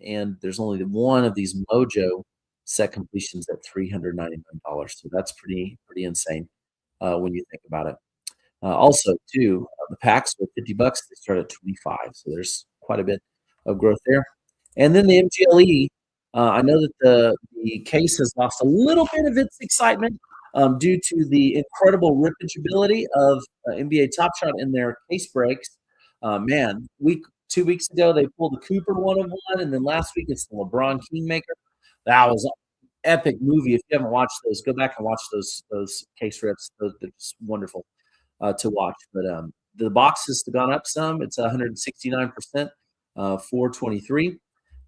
and there's only one of these Mojo set completions at $399. So that's pretty insane when you think about it. Also, too, the packs were $50. They start at 25, so there's quite a bit of growth there. And then the MGLE. I know that the case has lost a little bit of its excitement due to the incredible rippage ability of NBA Top Shot in their case breaks. Man, 2 weeks ago they pulled the Cooper 101, and then last week it's the LeBron Kingmaker. That was an epic movie. If you haven't watched those, go back and watch those case rips. They're just wonderful to watch. But the box has gone up some. It's 169%, 423.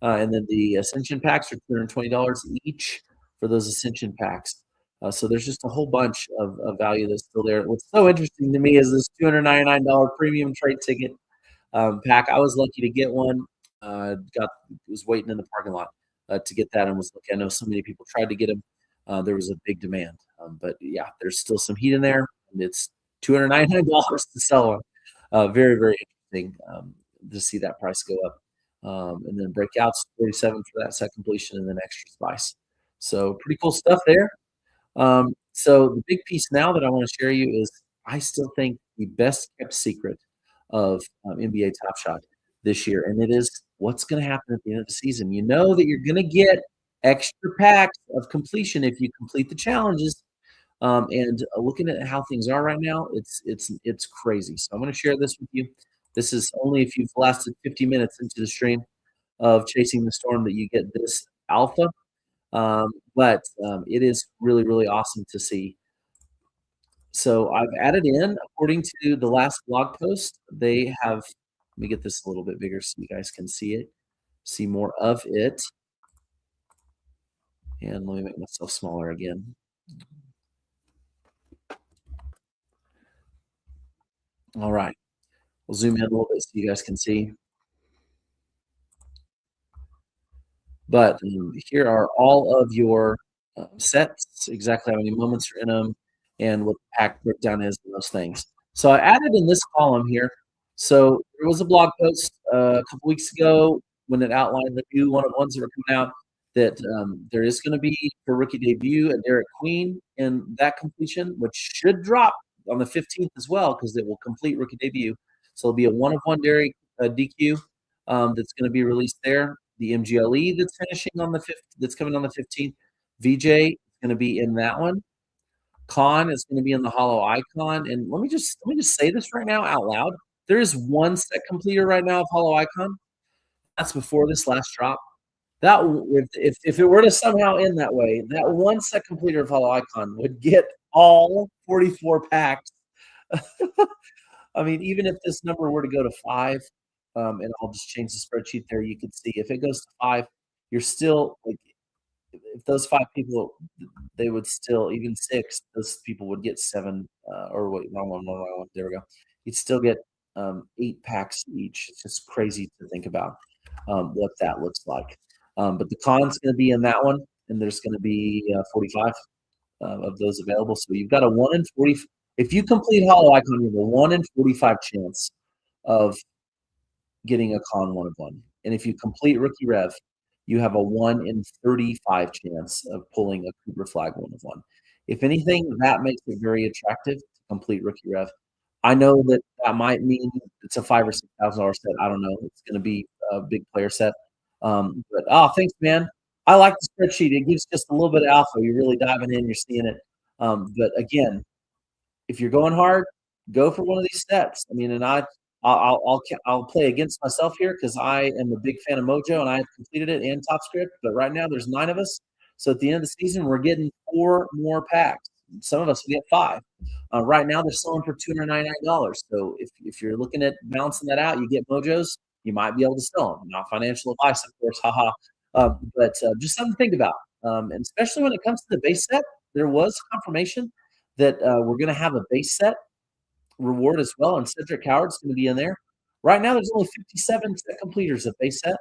And then the Ascension packs are $220 each for those Ascension packs. So there's just a whole bunch of value that's still there. What's so interesting to me is this $299 premium trade ticket pack. I was lucky to get one. got was waiting in the parking lot to get that and was looking. I know so many people tried to get them. There was a big demand, but yeah, there's still some heat in there, and it's $299 to sell one. Very very interesting to see that price go up, and then breakouts 47 for that set completion, and then extra spice. So pretty cool stuff there. So the big piece now that I want to share you is I still think the best kept secret of NBA Top Shot this year, and it is what's going to happen at the end of the season. You know that you're going to get extra packs of completion if you complete the challenges. And looking at how things are right now, it's crazy. So I'm going to share this with you. This is only if you've lasted 50 minutes into the stream of Chasing the Storm that you get this alpha. But it is really, really awesome to see. So I've added in, according to the last blog post, they have, let me get this a little bit bigger so you guys can see it, see more of it. And let me make myself smaller again. All right. We'll zoom in a little bit so you guys can see. But here are all of your sets, exactly how many moments are in them, and what the pack breakdown is and those things. So I added in this column here. So there was a blog post a couple weeks ago when it outlined the new one-of-ones that are coming out that there is going to be for rookie debut a Derek Queen in that completion, which should drop on the 15th as well because it will complete rookie debut. So it'll be a one-of-one Derek DQ that's going to be released there. The MGLE that's finishing on the 5th, that's coming on the 15th. VJ is going to be in that one. Con is going to be in the Hollow Icon. And let me just say this right now out loud. There is one set completer right now of Hollow Icon. That's before this last drop. That if it were to somehow end that way, that one set completer of Hollow Icon would get all 44 packs. I mean, even if this number were to go to 5, and I'll just change the spreadsheet there, you can see if it goes to 5, you're still like, if those 5 people, they would still, even 6, those people would get 7, or wait, wrong one. There we go. You'd still get 8 packs each. It's just crazy to think about what that looks like. But the con's going to be in that one, and there's going to be 45 of those available. So you've got a 1 in 40. If you complete Hollow Icon, you have a 1 in 45 chance of getting a con 1-of-1. And if you complete Rookie Rev, you have a 1 in 35 chance of pulling a Cooper Flag 1-of-1. If anything, that makes it very attractive to complete Rookie Rev. I know that might mean it's a $5,000 or $6,000 set. I don't know. It's going to be a big player set. But thanks, man. I like the spreadsheet. It gives just a little bit of alpha. You're really diving in. You're seeing it. But again, if you're going hard, go for one of these sets. I mean, and I'll play against myself here because I am a big fan of Mojo and I have completed it and Top Script. But right now there's 9 of us. So at the end of the season, we're getting 4 more packs. Some of us will get 5. Right now they're selling for $299. So if you're looking at balancing that out, you get Mojos, you might be able to sell them. Not financial advice, of course, haha. But just something to think about. And especially when it comes to the base set, there was confirmation that we're going to have a base set reward as well, and Cedric Howard's going to be in there. Right now, there's only 57 set completers of base set,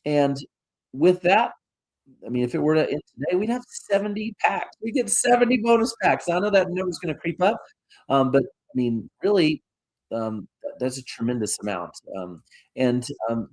and with that, I mean, if it were to end today, we'd have 70 packs. We get 70 bonus packs. I know that number's going to creep up, but I mean, really, that's a tremendous amount. And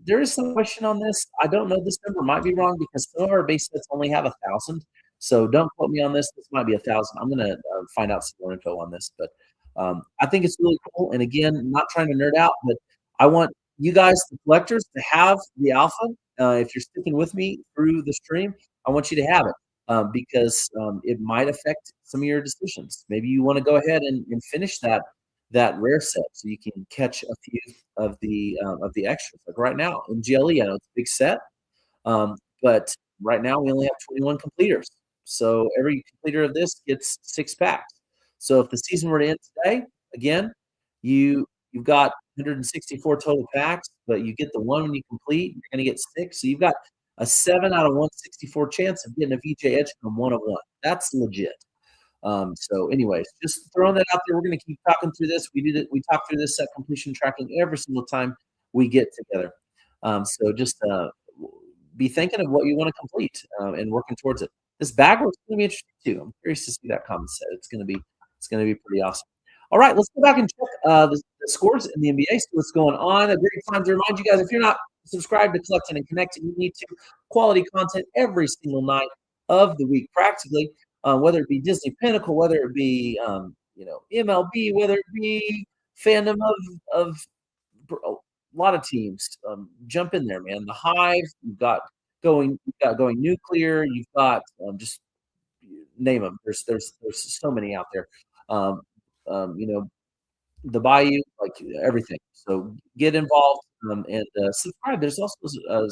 there is some question on this. I don't know. This number might be wrong because some of our base sets only have 1,000. So don't quote me on this. This might be 1,000. I'm going to find out some more info on this, but I think it's really cool. And again, I'm not trying to nerd out, but I want you guys, the collectors, to have the alpha. If you're sticking with me through the stream, I want you to have it because it might affect some of your decisions. Maybe you want to go ahead and finish that rare set so you can catch a few of the extras. Like right now in GLE, I know it's a big set, but right now we only have 21 completers. So every completer of this gets 6 packs. So if the season were to end today, again, you've got 164 total packs, but you get the 1 when you complete, you're going to get 6. So you've got a 7 out of 164 chance of getting a VJ Edgecombe 1-of-1. That's legit. So anyways, just throwing that out there. We're going to keep talking through this. We talk through this set completion tracking every single time we get together. So just be thinking of what you want to complete and working towards it. This bag looks going to be interesting too. I'm curious to see that comment set. It's going to be pretty awesome. All right, let's go back and check the scores in the NBA. See what's going on. A great time to remind you guys, if you're not subscribed to Collecting and Connecting, you need to. Quality content every single night of the week, practically, whether it be Disney Pinnacle, whether it be MLB, whether it be fandom of a lot of teams. Jump in there, man. The Hive, you've got going nuclear. You've got just name them. There's so many out there. Um, the Bayou, like everything. So get involved and subscribe. There's also a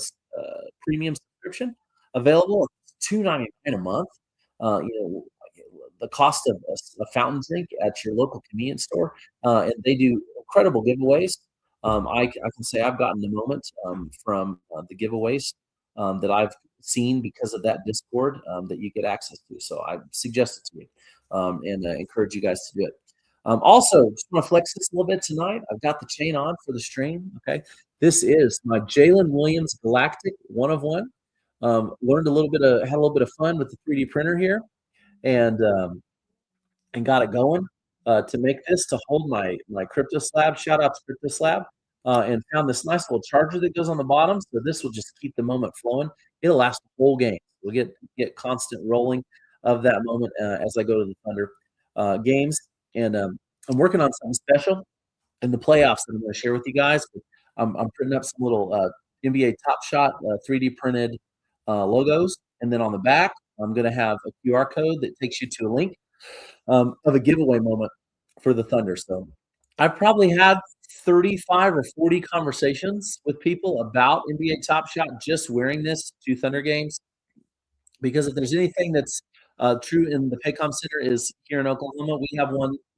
premium subscription available. It's $2.99 a month. The cost of a fountain drink at your local convenience store, and they do incredible giveaways. I can say I've gotten the moment from the giveaways that I've seen because of that Discord that you get access to. So I suggest it to you and encourage you guys to do it. Also, just want to flex this a little bit tonight. I've got the chain on for the stream. Okay, this is my Jalen Williams Galactic 1 of 1. Had a little bit of fun with the 3D printer here, and got it going to make this to hold my Crypto Slab. Shout out to Crypto Slab, and found this nice little charger that goes on the bottom. So this will just keep the moment flowing. It'll last the whole game. We'll get constant rolling of that moment as I go to the Thunder games. And I'm working on something special in the playoffs that I'm going to share with you guys. I'm printing up some little NBA Top Shot 3D printed logos. And then on the back, I'm going to have a QR code that takes you to a link of a giveaway moment for the Thunder. So I've probably had 35 or 40 conversations with people about NBA Top Shot just wearing this to Thunder games. Because if there's anything that's true in the Paycom Center is here in Oklahoma,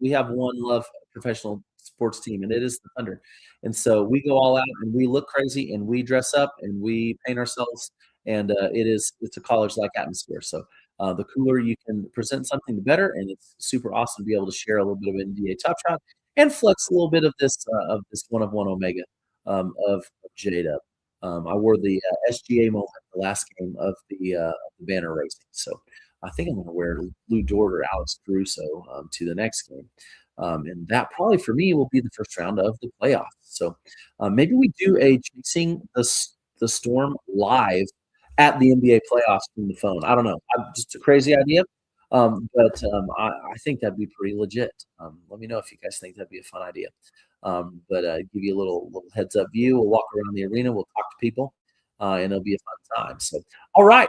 we have one love professional sports team, and it is the Thunder. And so we go all out and we look crazy and we dress up and we paint ourselves, and it's a college-like atmosphere. So the cooler you can present something, the better, and it's super awesome to be able to share a little bit of NBA Top Shot and flex a little bit of this 1 of 1 Omega of J-Dub. I wore the SGA moment the last game of the banner racing. So I think I'm going to wear Lou Dort or Alex Caruso to the next game. And that probably for me will be the first round of the playoffs. So maybe we do a Chasing the Storm live at the NBA playoffs from the phone. I don't know. Just a crazy idea. But I think that'd be pretty legit. Let me know if you guys think that'd be a fun idea. But give you a little heads up view. We'll walk around the arena. We'll talk to people, and it'll be a fun time. So, all right,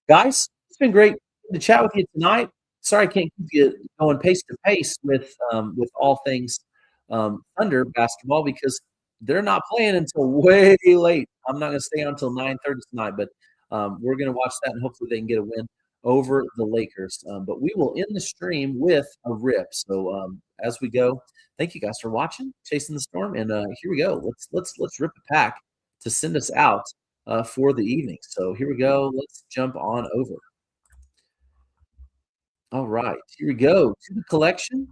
guys, it's been great to chat with you tonight. Sorry, I can't keep you going pace to pace with all things Thunder basketball because they're not playing until way late. I'm not going to stay on until 9:30 tonight, but we're going to watch that and hopefully they can get a win over the Lakers. But we will end the stream with a rip. So as we go, thank you guys for watching Chasing the Storm, and here we go. Let's rip a pack to send us out for the evening. So here we go. Let's jump on over. All right, here we go to the collection,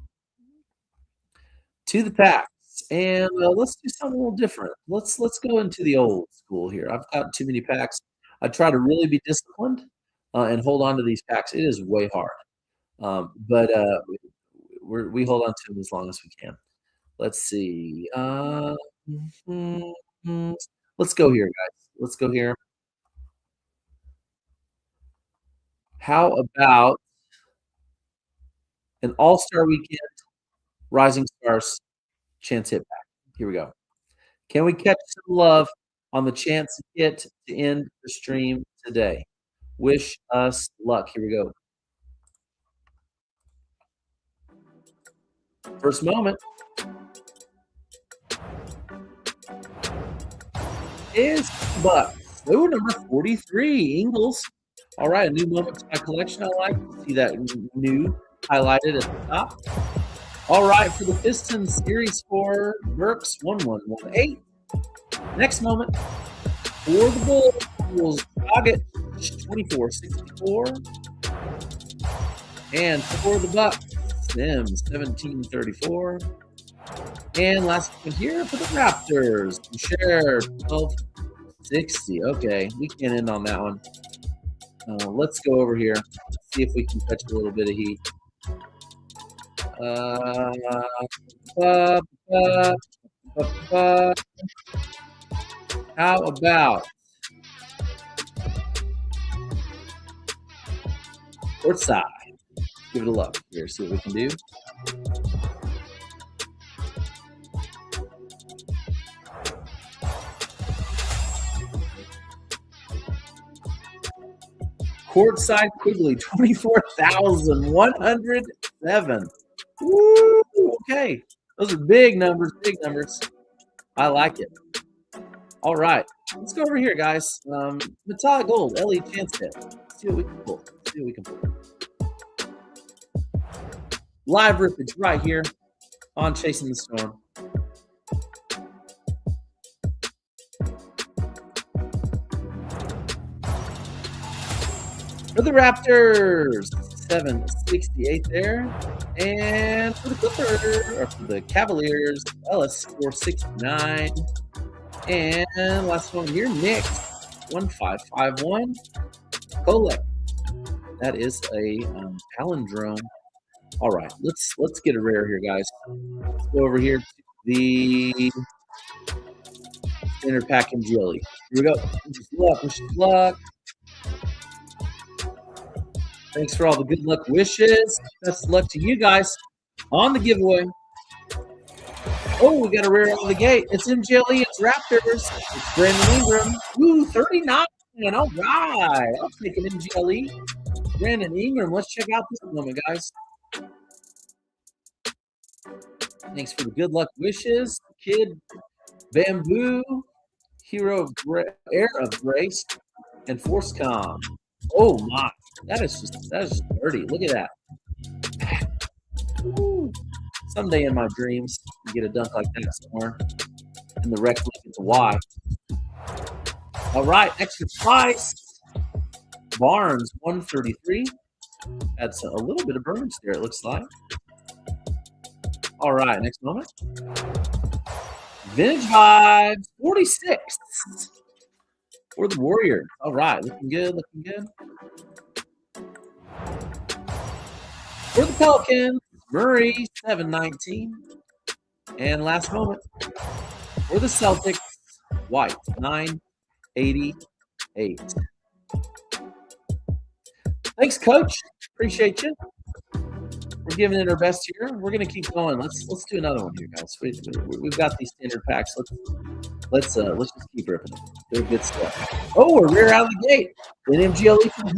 to the packs, and let's do something a little different. Let's go into the old school here. I've got too many packs. I try to really be disciplined and hold on to these packs. It is way hard, but we hold on to them as long as we can. Let's see. Let's go here, guys. Let's go here. How about an All-Star Weekend Rising Stars chance hit back? Here we go. Can we catch some love on the chance hit to end the stream today? Wish us luck. Here we go. First moment is Bucks. Oh, number 43, Ingles. All right, a new moment to my collection. I like to see that new highlighted at the top. All right, for the Pistons, series for Burks, 1118. Next moment for the Bulls, Doggett, 2464. And for the Bucks, Sims, 1734. And last one here for the Raptors. Share 1260. Okay, we can't end on that one. Let's go over here. See if we can catch a little bit of heat. How about court side? Give it a look here. See what we can do. Courtside Quigley, 24,107. Woo! Okay. Those are big numbers, big numbers. I like it. All right. Let's go over here, guys. Metallic Gold, Ellie Chansted. See what we can pull. See what we can pull. Live rippage right here on Chasing the Storm. For the Raptors, 768 there. And for the for the Cavaliers, Ellis, 469. And last one here, Nick, 1551. Kolek. That is a palindrome. All right, let's get a rare here, guys. Let's go over here to the standard pack and jelly. Here we go. Wish us luck. Thanks for all the good luck wishes. Best of luck to you guys on the giveaway. Oh, we got a rare out of the gate. It's MGLE. It's Raptors. It's Brandon Ingram. Ooh, 39. All right. I'll take an MGLE. Brandon Ingram. Let's check out this moment, guys. Thanks for the good luck wishes. Kid, Bamboo, Hero of Air of Grace, and Forcecom. Oh my. That is just dirty. Look at that. Woo. Someday in my dreams, you get a dunk like that somewhere. And the rec league is a Y. All right, extra price. Barnes, 133. That's a little bit of burnage there, it looks like. All right, next moment. Vintage Vibes, 46. For the Warriors. All right, looking good, looking good. For the Pelicans, Murray, 719. And last moment. For the Celtics, White, 988. Thanks, Coach. Appreciate you. We're giving it our best here. We're going to keep going. Let's do another one here, guys. We've got these standard packs. Let's just keep ripping it. They're good stuff. Oh, we're rare out of the gate. An MGLE from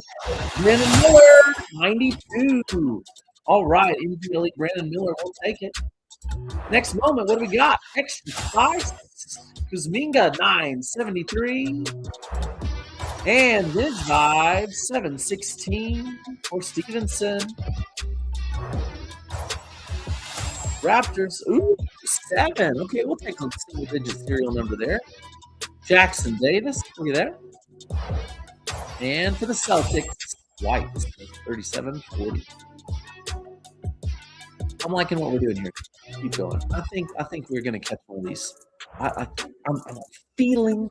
Brandon Miller, 92. All right, MGLE Brandon Miller, we'll take it. Next moment, what do we got? Extra spice. Kuzminga, 973. And Vintage Vibes, 716 for Stevenson. Raptors, ooh, 7. Okay, we'll take a single-digit serial number there. Jackson Davis, look at that. And for the Celtics, White, 3740. I'm liking what we're doing here. Keep going. I think we're gonna catch one of these. I'm feeling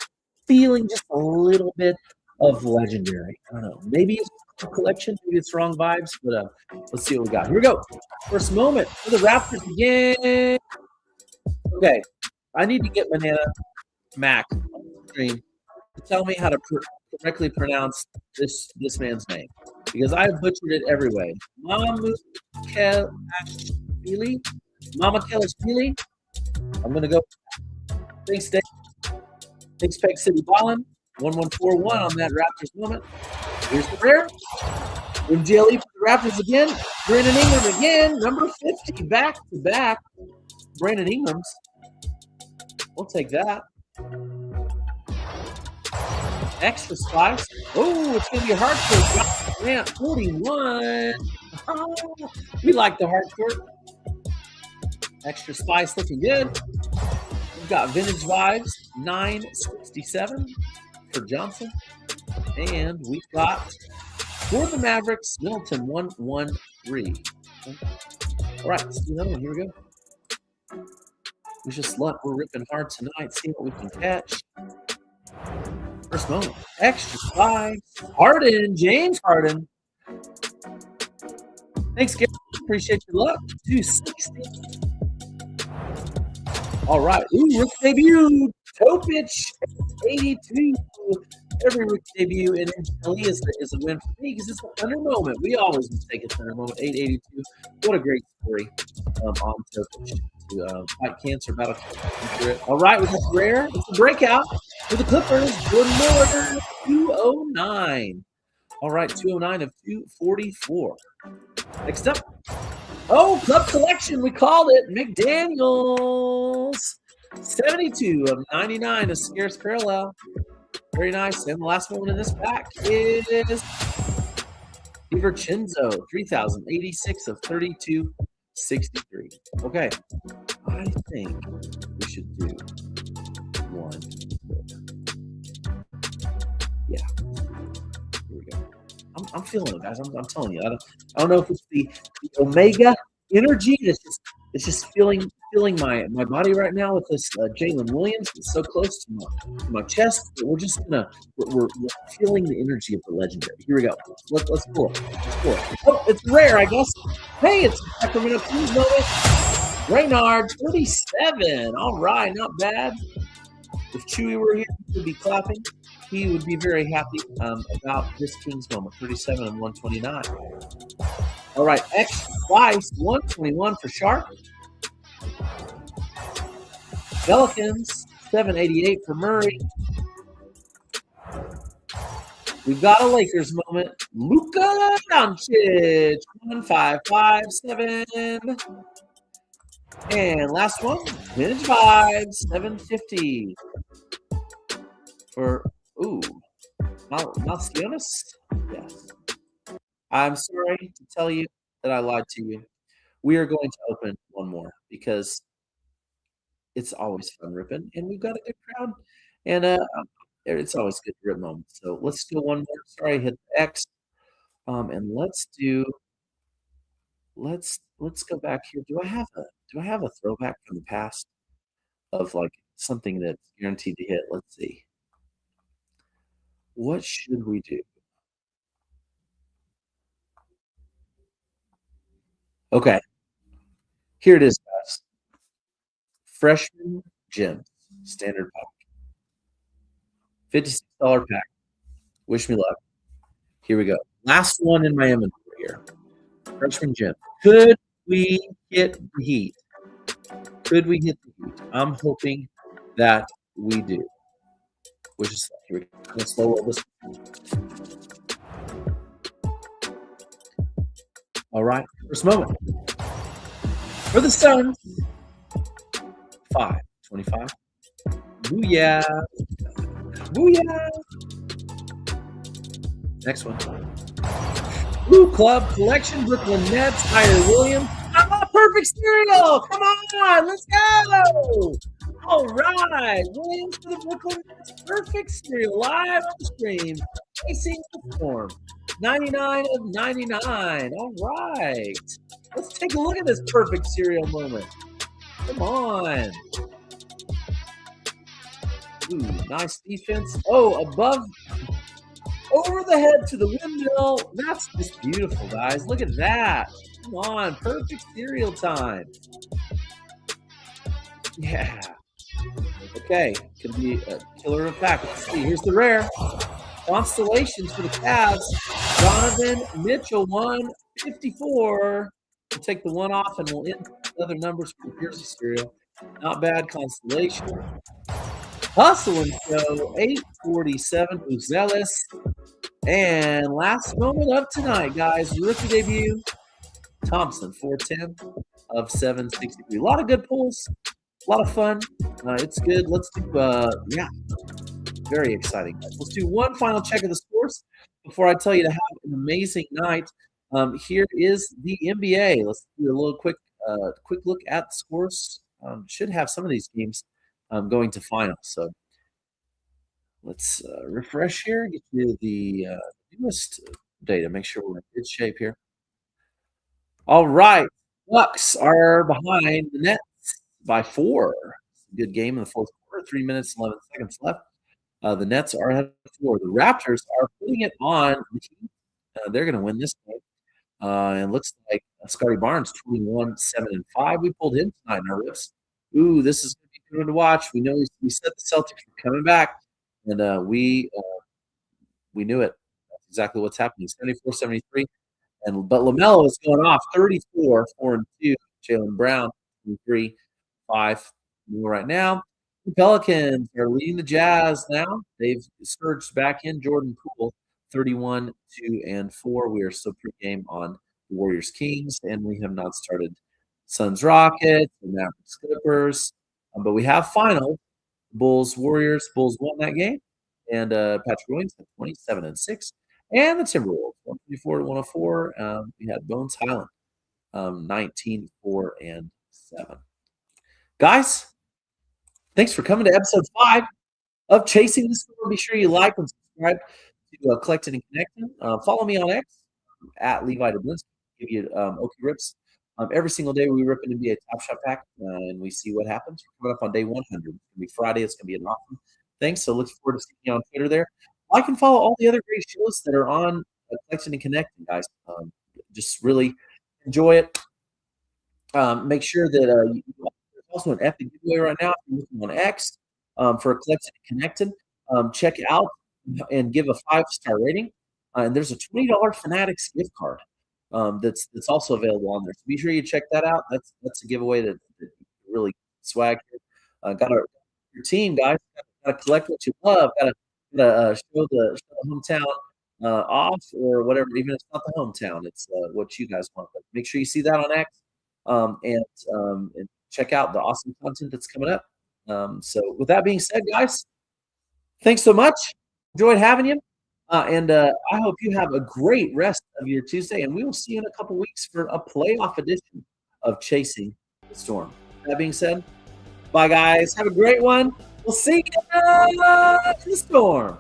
just a little bit of legendary. I don't know. Maybe it's a collection, maybe it's wrong vibes, but let's see what we got. Here we go. First moment for the Raptors again. Okay, I need to get Banana Mac on the screen to tell me how to correctly pronounce this man's name, because I have butchered it every way. Mama Kelashvili. I'm gonna go. Thanks, Dave. Thanks, Peg City Ballin. 1141 on that Raptors moment. Here's the rare. MGLE for the Raptors again. Brandon Ingram again. Number 50 back to back. Brandon Ingram's. We'll take that. Extra spice. Oh, it's going to be a hard court. Grant, 41. Oh, we like the hard court. Extra spice looking good. We've got Vintage Vibes, 967 for Johnson. And we've got, for the Mavericks, Middleton, 113. All right, let's do another one. Here we go. We just luck. We're ripping hard tonight. See what we can catch. First moment. Extra 5. Harden. James Harden. Thanks, Gary. Appreciate your luck. 260. All right. Ooh, rookie debut. Topic. 82. Every rookie debut in MLE is a win for me because it's a thunder moment. We always take a thunder moment. 882. What a great story on Topic to fight cancer, battle cancer. All right, we got rare. It's a breakout for the Clippers. Jordan Miller, 209. All right, 209 of 244. Next up. Oh, Club Collection. We called it. McDaniels. 72 of 99. A scarce parallel. Very nice. And the last one in this pack is DiVincenzo. 3,086 of 3263. Okay. I think we should do one more. Yeah. Here we go. I'm feeling it, guys. I'm telling you. I don't know if it's the Omega energy that's just feeling my body right now with this Jalen Williams. It's so close to my chest. But we're just we're feeling the energy of the legendary. Here we go. Let's pull it. Oh, it's rare, I guess. Hey, it's Sacramento Kings moment. Reynard, 37. All right, not bad. If Chewy were here, he would be clapping. He would be very happy about this Kings moment. 37 and 129. All right, extra twice. 121 for Sharp. Pelicans, 788 for Murray. We've got a Lakers moment. Luka Doncic, 1557. And last one, Vintage Vibes, 750 for Malcionis. Yes. I'm sorry to tell you that I lied to you. We are going to open one more because it's always fun ripping, and we've got a good crowd, and it's always good to rip moments. So let's do one more. Sorry, I hit X, and let's go back here. Do I have a throwback from the past of like something that's guaranteed to hit? Let's see. What should we do? Okay, here it is, guys. Freshman Gym standard pack, $56 pack. Wish me luck. Here we go. Last one in my inventory here. Freshman Gym. Could we hit the heat? I'm hoping that we do. Which is here we go. Let's slow roll this. All right. First moment. For the Suns. 525. Booyah. Booyah. Next one. Blue Club Collection, Brooklyn Nets, Tyler Williams. Perfect cereal. Come on, let's go. All right. Williams for the Brooklyn Nets. Perfect cereal live on the stream. Facing the form. 99 of 99. All right. Let's take a look at this perfect cereal moment. Come on. Ooh, nice defense. Oh, above, over the head to the windmill. That's just beautiful, guys. Look at that. Come on, perfect cereal time. Yeah. Okay, could be a killer effect. Let's see. Here's the rare. Constellations for the Cavs. Donovan Mitchell, 154. We'll take the one off and we'll end the other numbers for the Jersey cereal. Not bad constellation. Hustle and Show, 847. Uzelis. And last moment of tonight, guys. Rookie debut. Thompson, 410 of 763. A lot of good pulls. A lot of fun. It's good. Let's do, very exciting. Let's do one final check of the scores before I tell you to have an amazing night. Here is the NBA. Let's do a little quick look at the scores. Should have some of these games going to finals. So let's refresh here, get you the newest data. Make sure we're in good shape here. All right. Bucks are behind the Nets by 4. Good game in the fourth quarter. 3 minutes, 11 seconds left. The Nets are ahead of 4. The Raptors are putting it on. They're going to win this game. And looks like Scotty Barnes, 21, 7, and 5. We pulled him tonight in our rips. Ooh, this is going to be good to watch. We know we said the Celtics were coming back, and we knew it. That's exactly what's happening. 74-73. But LaMelo is going off 34, 4 and 2. Jaylen Brown, 3, 5 right now. The Pelicans are leading the Jazz now. They've surged back in. Jordan Poole, 31, 2, and 4. We are still pregame on the Warriors Kings, and we have not started Suns Rockets and Mavericks Clippers. But we have final Bulls Warriors. Bulls won that game, and Patrick Williams had 27 and 6. And the Timberwolves, 124 to 104. We had Bones Highland, 19, 4, and 7. Guys, thanks for coming to episode 5 of Chasing the Storm. Be sure you like and subscribe to Collecting and Connecting. Follow me on X at Levi Dublinsky. Give you Okie Rips. Every single day we rip an NBA Top Shot pack, and we see what happens. We're coming up on day 100. It's going to be Friday. It's going to be an awesome thing. So look forward to seeing you on Twitter there. Like and follow all the other great shows that are on Collecting and Connecting, guys. Just really enjoy it. Make sure that there's also an epic giveaway right now. If you're looking on X for Collecting and Connected, check it out and give a 5-star rating. And there's a $20 Fanatics gift card that's also available on there. So be sure you check that out. That's a giveaway that really swag. Got your team, guys. Got to collect what you love. Got to show the hometown off or whatever. Even if it's not the hometown, it's what you guys want. But make sure you see that on X and check out the awesome content that's coming up. So with that being said, guys, thanks so much. Enjoyed having you. And I hope you have a great rest of your Tuesday. And we will see you in a couple weeks for a playoff edition of Chasing the Storm. That being said, bye, guys. Have a great one. We'll see you in the storm.